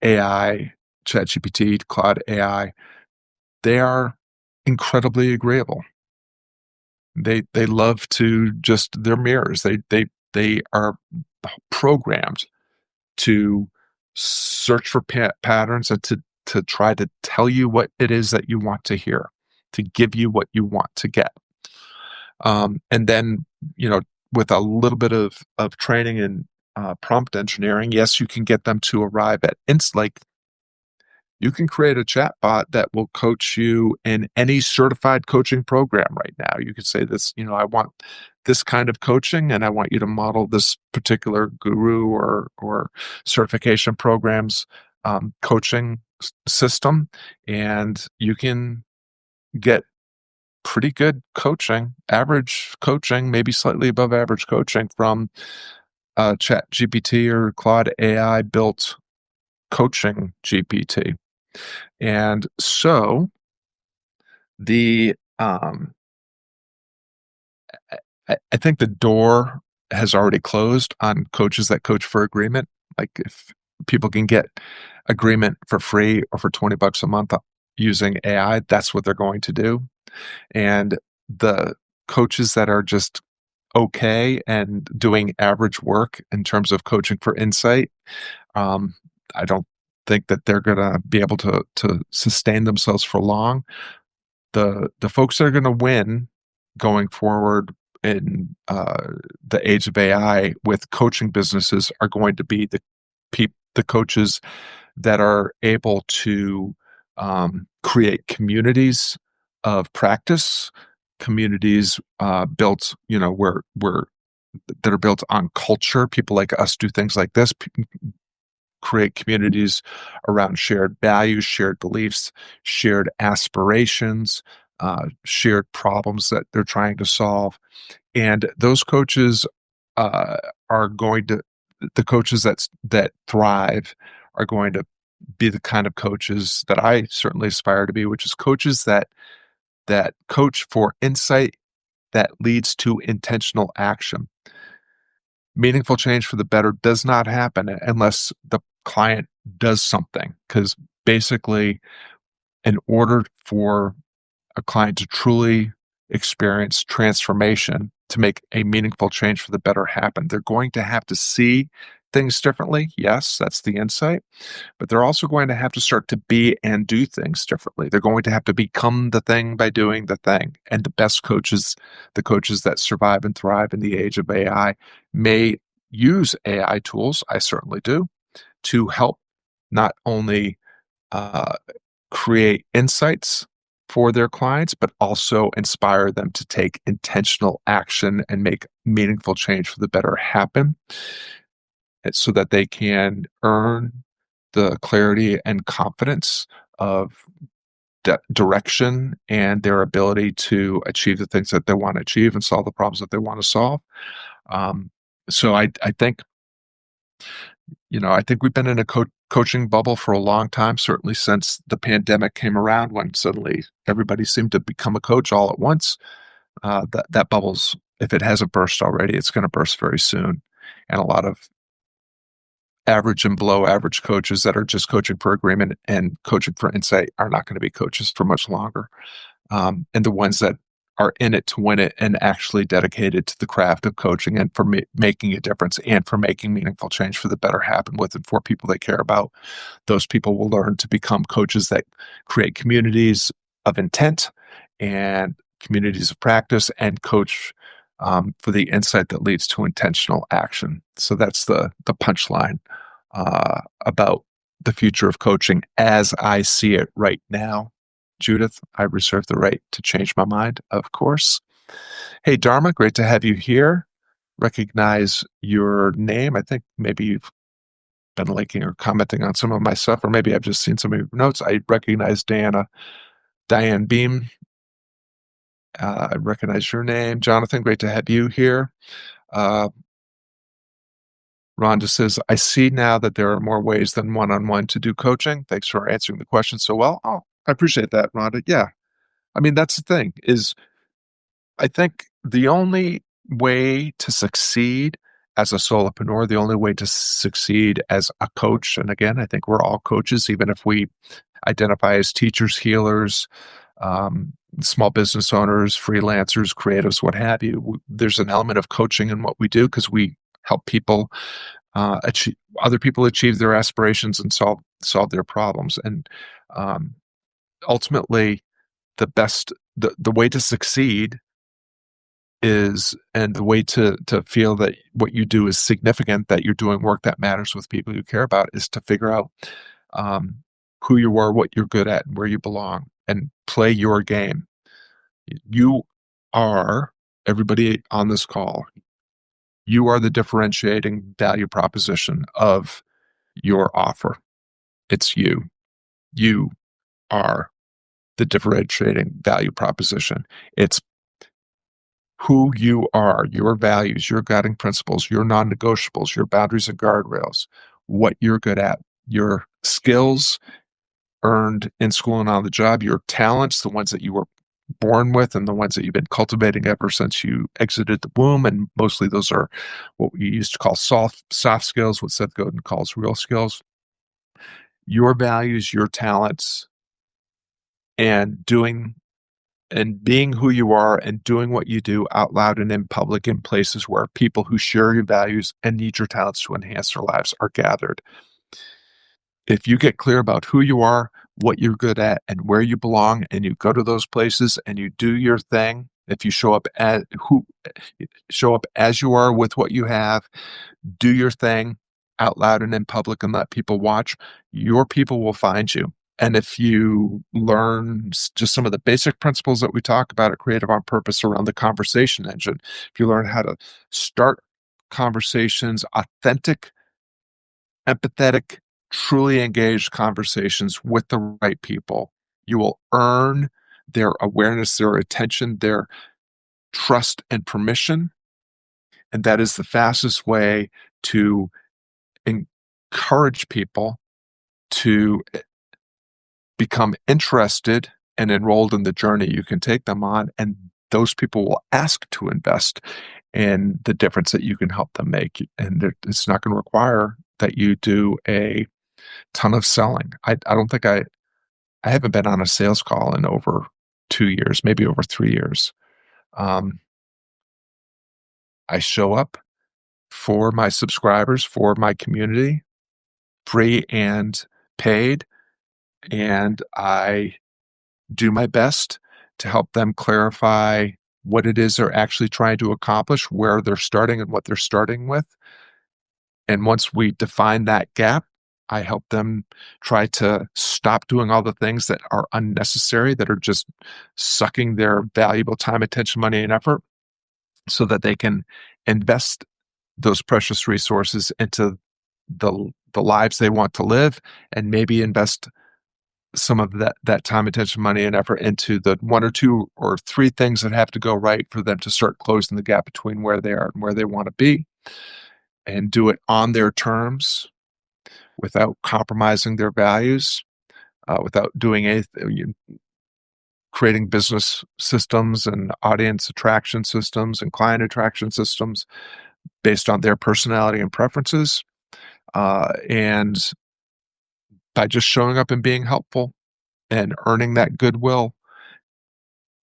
AI, ChatGPT, Claude AI, they are incredibly agreeable. They love to just, they're mirrors. They are programmed to search for patterns and to try to tell you what it is that you want to hear, to give you what you want to get. And then, with a little bit of training and prompt engineering, yes, you can get them to arrive at like you can create a chatbot that will coach you in any certified coaching program right now. You could say this, I want this kind of coaching and I want you to model this particular guru or certification programs coaching system. And you can get pretty good coaching, average coaching, maybe slightly above average coaching from ChatGPT or Claude AI built coaching GPT. And so the I think the door has already closed on coaches that coach for agreement. Like, if people can get agreement for free or for $20 a month using AI, that's what they're going to do. And the coaches that are just okay and doing average work in terms of coaching for insight, I don't think that they're going to be able to sustain themselves for long. The folks that are going to win going forward in the age of AI with coaching businesses are going to be the coaches that are able to create communities of practice, communities built, where that are built on culture. People like us do things like this. Create communities around shared values, shared beliefs, shared aspirations, shared problems that they're trying to solve. And those coaches are going to, the coaches that thrive are going to be the kind of coaches that I certainly aspire to be, which is coaches that coach for insight that leads to intentional action. Meaningful change for the better does not happen unless the client does something, because basically, in order for a client to truly experience transformation, to make a meaningful change for the better happen, they're going to have to see things differently. Yes, that's the insight. But they're also going to have to start to be and do things differently. They're going to have to become the thing by doing the thing. And the best coaches, the coaches that survive and thrive in the age of AI, may use AI tools, I certainly do, to help not only create insights for their clients, but also inspire them to take intentional action and make meaningful change for the better happen, so that they can earn the clarity and confidence of direction and their ability to achieve the things that they want to achieve and solve the problems that they want to solve. So I think I think we've been in a coaching bubble for a long time, certainly since the pandemic came around when suddenly everybody seemed to become a coach all at once. That bubble's, if it hasn't burst already, it's going to burst very soon. And a lot of average and below average coaches that are just coaching for agreement and coaching for insight are not going to be coaches for much longer. And the ones that are in it to win it and actually dedicated to the craft of coaching and for making a difference and for making meaningful change for the better happen with and for people they care about, those people will learn to become coaches that create communities of intent and communities of practice and coach for the insight that leads to intentional action. So that's the punchline about the future of coaching as I see it right now. Judith, I reserve the right to change my mind, of course. Hey, Dharma, great to have you here. Recognize your name. I think maybe you've been linking or commenting on some of my stuff, or maybe I've just seen some of your notes. I recognize Diane Beam. I recognize your name. Jonathan, great to have you here. Rhonda says, I see now that there are more ways than one-on-one to do coaching. Thanks for answering the question so well. Oh, I appreciate that, Rhonda. Yeah. I mean, that's the thing is I think the only way to succeed as a solopreneur, the only way to succeed as a coach, and again, I think we're all coaches, even if we identify as teachers, healers, small business owners, freelancers, creatives, what have you. There's an element of coaching in what we do because we help people achieve, other people achieve their aspirations and solve their problems. And ultimately, the way to succeed is, and the way to feel that what you do is significant, that you're doing work that matters with people you care about, is to figure out who you are, what you're good at, and where you belong, and play your game. You are, everybody on this call, you are the differentiating value proposition of your offer. It's you. You are the differentiating value proposition. It's who you are, your values, your guiding principles, your non-negotiables, your boundaries and guardrails, what you're good at, your skills earned in school and on the job, your talents, the ones that you were born with and the ones that you've been cultivating ever since you exited the womb. And mostly those are what we used to call soft skills, what Seth Godin calls real skills. Your values, your talents, and being who you are and doing what you do out loud and in public in places where people who share your values and need your talents to enhance their lives are gathered. If you get clear about who you are, what you're good at, and where you belong, and you go to those places and you do your thing, if you show up as you are with what you have, do your thing out loud and in public and let people watch, your people will find you. And if you learn just some of the basic principles that we talk about at Creative on Purpose around the conversation engine, if you learn how to start conversations, authentic, empathetic, truly engaged conversations with the right people, you will earn their awareness, their attention, their trust and permission. And that is the fastest way to encourage people to become interested and enrolled in the journey you can take them on. And those people will ask to invest in the difference that you can help them make. And it's not going to require that you do a ton of selling. I don't think I haven't been on a sales call in over 2 years, maybe over 3 years. I show up for my subscribers, for my community, free and paid, and I do my best to help them clarify what it is they're actually trying to accomplish, where they're starting and what they're starting with. And once we define that gap, I help them try to stop doing all the things that are unnecessary, that are just sucking their valuable time, attention, money, and effort, so that they can invest those precious resources into the lives they want to live, and maybe invest some of that time, attention, money, and effort into the 1 or 2 or 3 things that have to go right for them to start closing the gap between where they are and where they want to be, and do it on their terms, without compromising their values, without doing anything, creating business systems and audience attraction systems and client attraction systems based on their personality and preferences. And by just showing up and being helpful and earning that goodwill,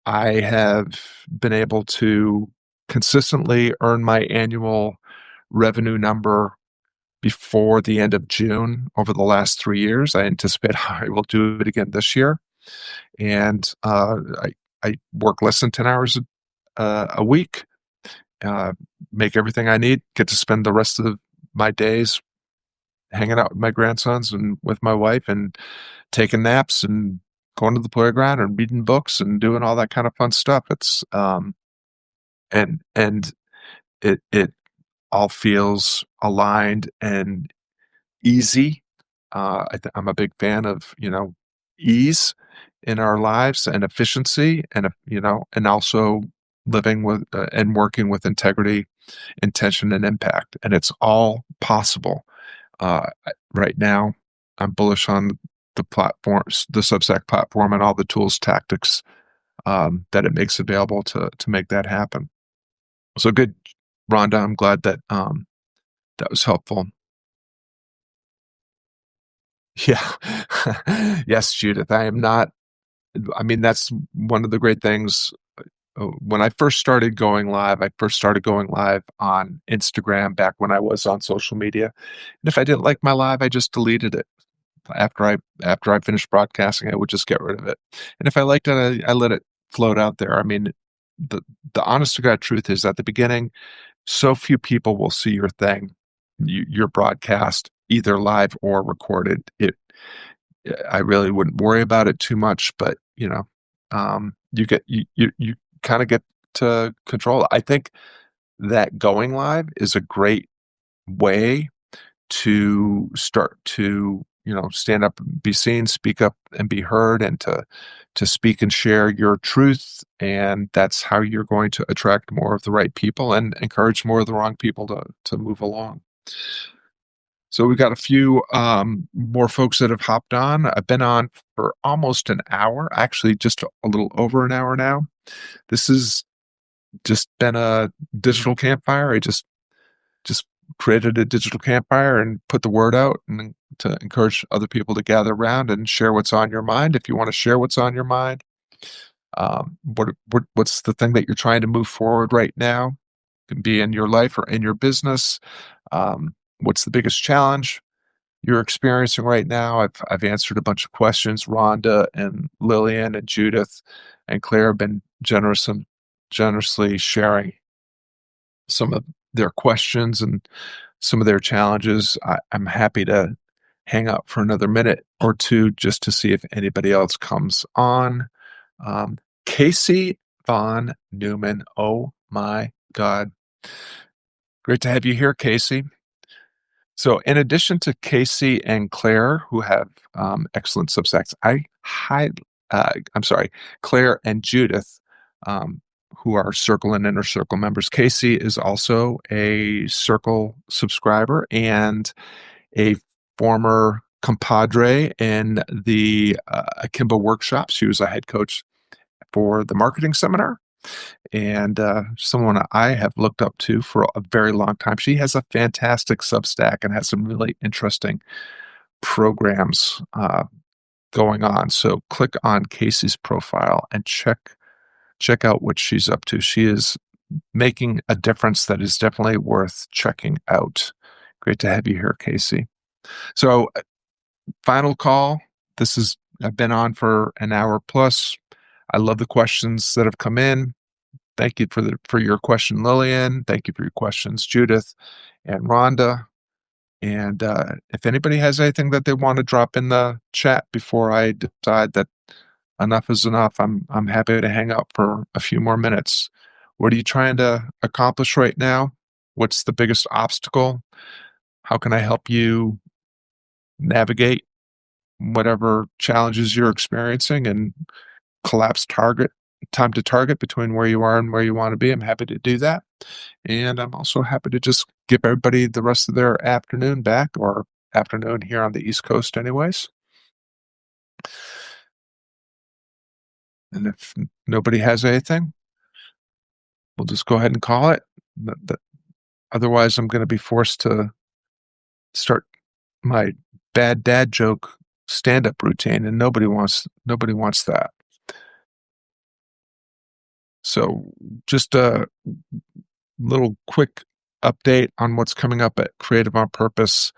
I have been able to consistently earn my annual revenue number before the end of June over the last 3 years. I anticipate I will do it again this year. And I work less than 10 hours a week, uh, make everything I need, get to spend the rest of my days hanging out with my grandsons and with my wife and taking naps and going to the playground and reading books and doing all that kind of fun stuff. It's and it all feels aligned and easy. I'm a big fan of, ease in our lives and efficiency and, and also living with and working with integrity, intention, and impact. And it's all possible. Right now, I'm bullish on the platforms, the Substack platform, and all the tools, tactics that it makes available to make that happen. So good, Rhonda. I'm glad that that was helpful. Yeah. Yes, Judith. I am not. I mean, that's one of the great things. When I first started going live, I first started going live on Instagram back when I was on social media. And if I didn't like my live, I just deleted it. After I finished broadcasting, I would just get rid of it. And if I liked it, I let it float out there. I mean, the the honest to God truth is at the beginning, so few people will see your thing, your broadcast, either live or recorded. I really wouldn't worry about it too much, but you kind of get to control it. I think that going live is a great way to start to stand up, be seen, speak up, and be heard, and to speak and share your truth. And that's how you're going to attract more of the right people and encourage more of the wrong people to move along. So we've got a few more folks that have hopped on. I've been on for almost an hour, actually just a little over an hour now. This has just been a digital campfire. I just created a digital campfire and put the word out and to encourage other people to gather around and share what's on your mind. If you want to share what's on your mind, what's the thing that you're trying to move forward right now? It can be in your life or in your business. What's the biggest challenge you're experiencing right now? I've answered a bunch of questions. Rhonda and Lillian and Judith and Claire have been generously sharing some of their questions and some of their challenges. I'm happy to hang out for another minute or two just to see if anybody else comes on. Casey Von Newman. Oh my God. Great to have you here, Casey. So in addition to Casey and Claire, who have excellent Substacks, Claire and Judith, who are Circle and Inner Circle members. Casey is also a Circle subscriber and a former compadre in the Akimbo workshops. She was a head coach for the marketing seminar and someone I have looked up to for a very long time. She has a fantastic Substack and has some really interesting programs going on. So click on Casey's profile and check out what she's up to. She is making a difference that is definitely worth checking out. Great to have you here, Casey. So final call. I've been on for an hour plus. I love the questions that have come in. Thank you for your question, Lillian. Thank you for your questions, Judith and Rhonda. And if anybody has anything that they want to drop in the chat before I decide that enough is enough, I'm happy to hang out for a few more minutes. What are you trying to accomplish right now? What's the biggest obstacle? How can I help you navigate whatever challenges you're experiencing and collapse time to target between where you are and where you want to be? I'm happy to do that. And I'm also happy to just give everybody the rest of their afternoon back or afternoon here on the East Coast anyways. And if nobody has anything, we'll just go ahead and call it. Otherwise, I'm going to be forced to start my bad dad joke stand-up routine, and nobody wants that. So just a little quick update on what's coming up at Creative on Purpose,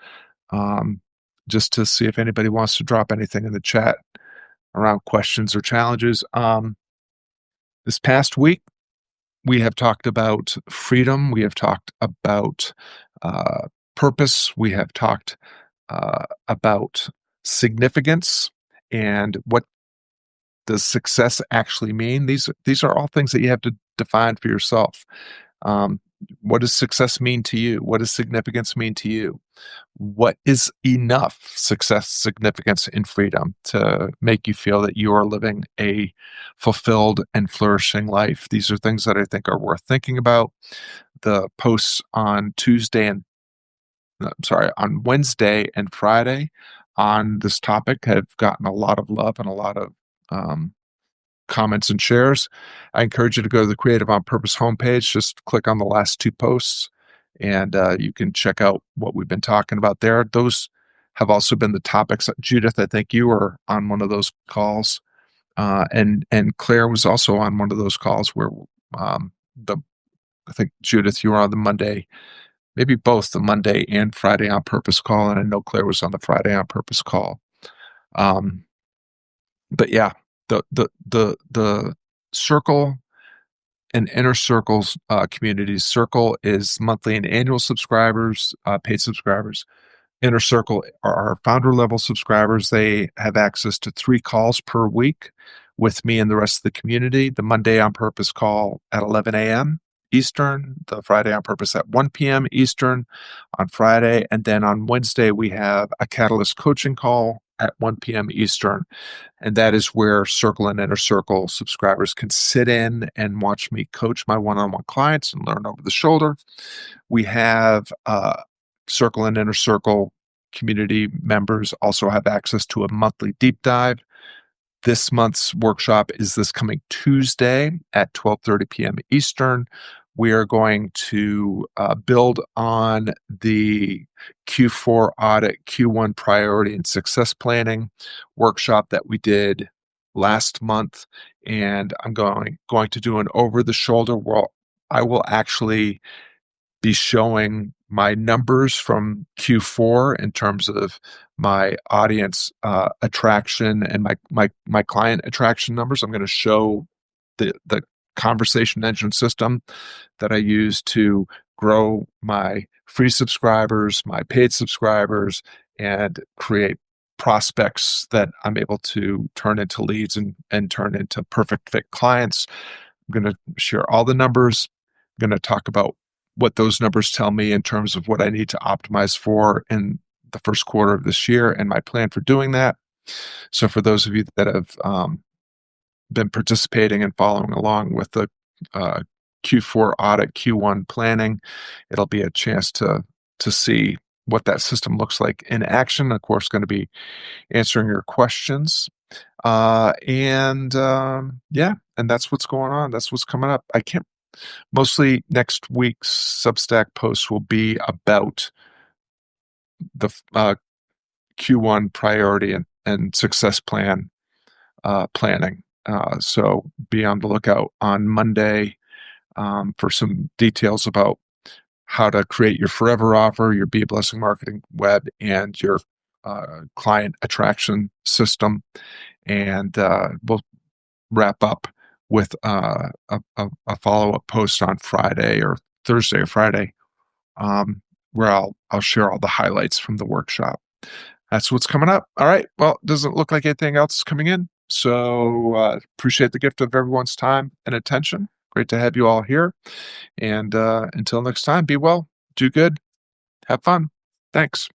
just to see if anybody wants to drop anything in the chat around questions or challenges. This past week, we have talked about freedom. We have talked about purpose. We have talked about significance and what does success actually mean. These are all things that you have to define for yourself. What does success mean to you? What does significance mean to you? What is enough success, significance, and freedom to make you feel that you are living a fulfilled and flourishing life? These are things that I think are worth thinking about. The posts on on Wednesday and Friday on this topic have gotten a lot of love and a lot of comments and shares. I encourage you to go to the Creative on Purpose homepage. Just click on the last two posts, and you can check out what we've been talking about there. Those have also been the topics. Judith, I think you were on one of those calls, and Claire was also on one of those calls where I think Judith, you were on the Monday, maybe both the Monday and Friday on Purpose call, and I know Claire was on the Friday on Purpose call. But yeah, the Circle and Inner Circles communities. Circle is monthly and annual subscribers, paid subscribers. Inner Circle are our founder level subscribers. They have access to 3 calls per week with me and the rest of the community. The Monday on Purpose call at 11 a.m. Eastern, the Friday on Purpose at 1 p.m. Eastern on Friday. And then on Wednesday, we have a Catalyst coaching call at 1 p.m. Eastern. And that is where Circle and Inner Circle subscribers can sit in and watch me coach my one-on-one clients and learn over the shoulder. We have Circle and Inner Circle community members also have access to a monthly deep dive. This month's workshop is this coming Tuesday at 12:30 p.m. Eastern. We are going to build on the Q4 audit, Q1 priority and success planning workshop that we did last month. And I'm going to do an over-the-shoulder where I will actually be showing my numbers from Q4 in terms of my audience attraction and my client attraction numbers. I'm going to show the conversation engine system that I use to grow my free subscribers, my paid subscribers, and create prospects that I'm able to turn into leads and turn into perfect fit clients. I'm going to share all the numbers. I'm going to talk about what those numbers tell me in terms of what I need to optimize for in the first quarter of this year and my plan for doing that. So for those of you that have been participating and following along with the Q4 audit, Q1 planning, it'll be a chance to see what that system looks like in action. Of course, going to be answering your questions. And that's what's going on. That's what's coming up. Mostly next week's Substack posts will be about the Q1 priority and success plan planning. So be on the lookout on Monday for some details about how to create your forever offer, your Be a Blessing marketing web, and your client attraction system. And we'll wrap up with a follow-up post on Friday or Thursday or Friday, where I'll share all the highlights from the workshop. That's what's coming up. All right. Well, doesn't look like anything else is coming in. So appreciate the gift of everyone's time and attention. Great to have you all here. And until next time, be well, do good, have fun. Thanks.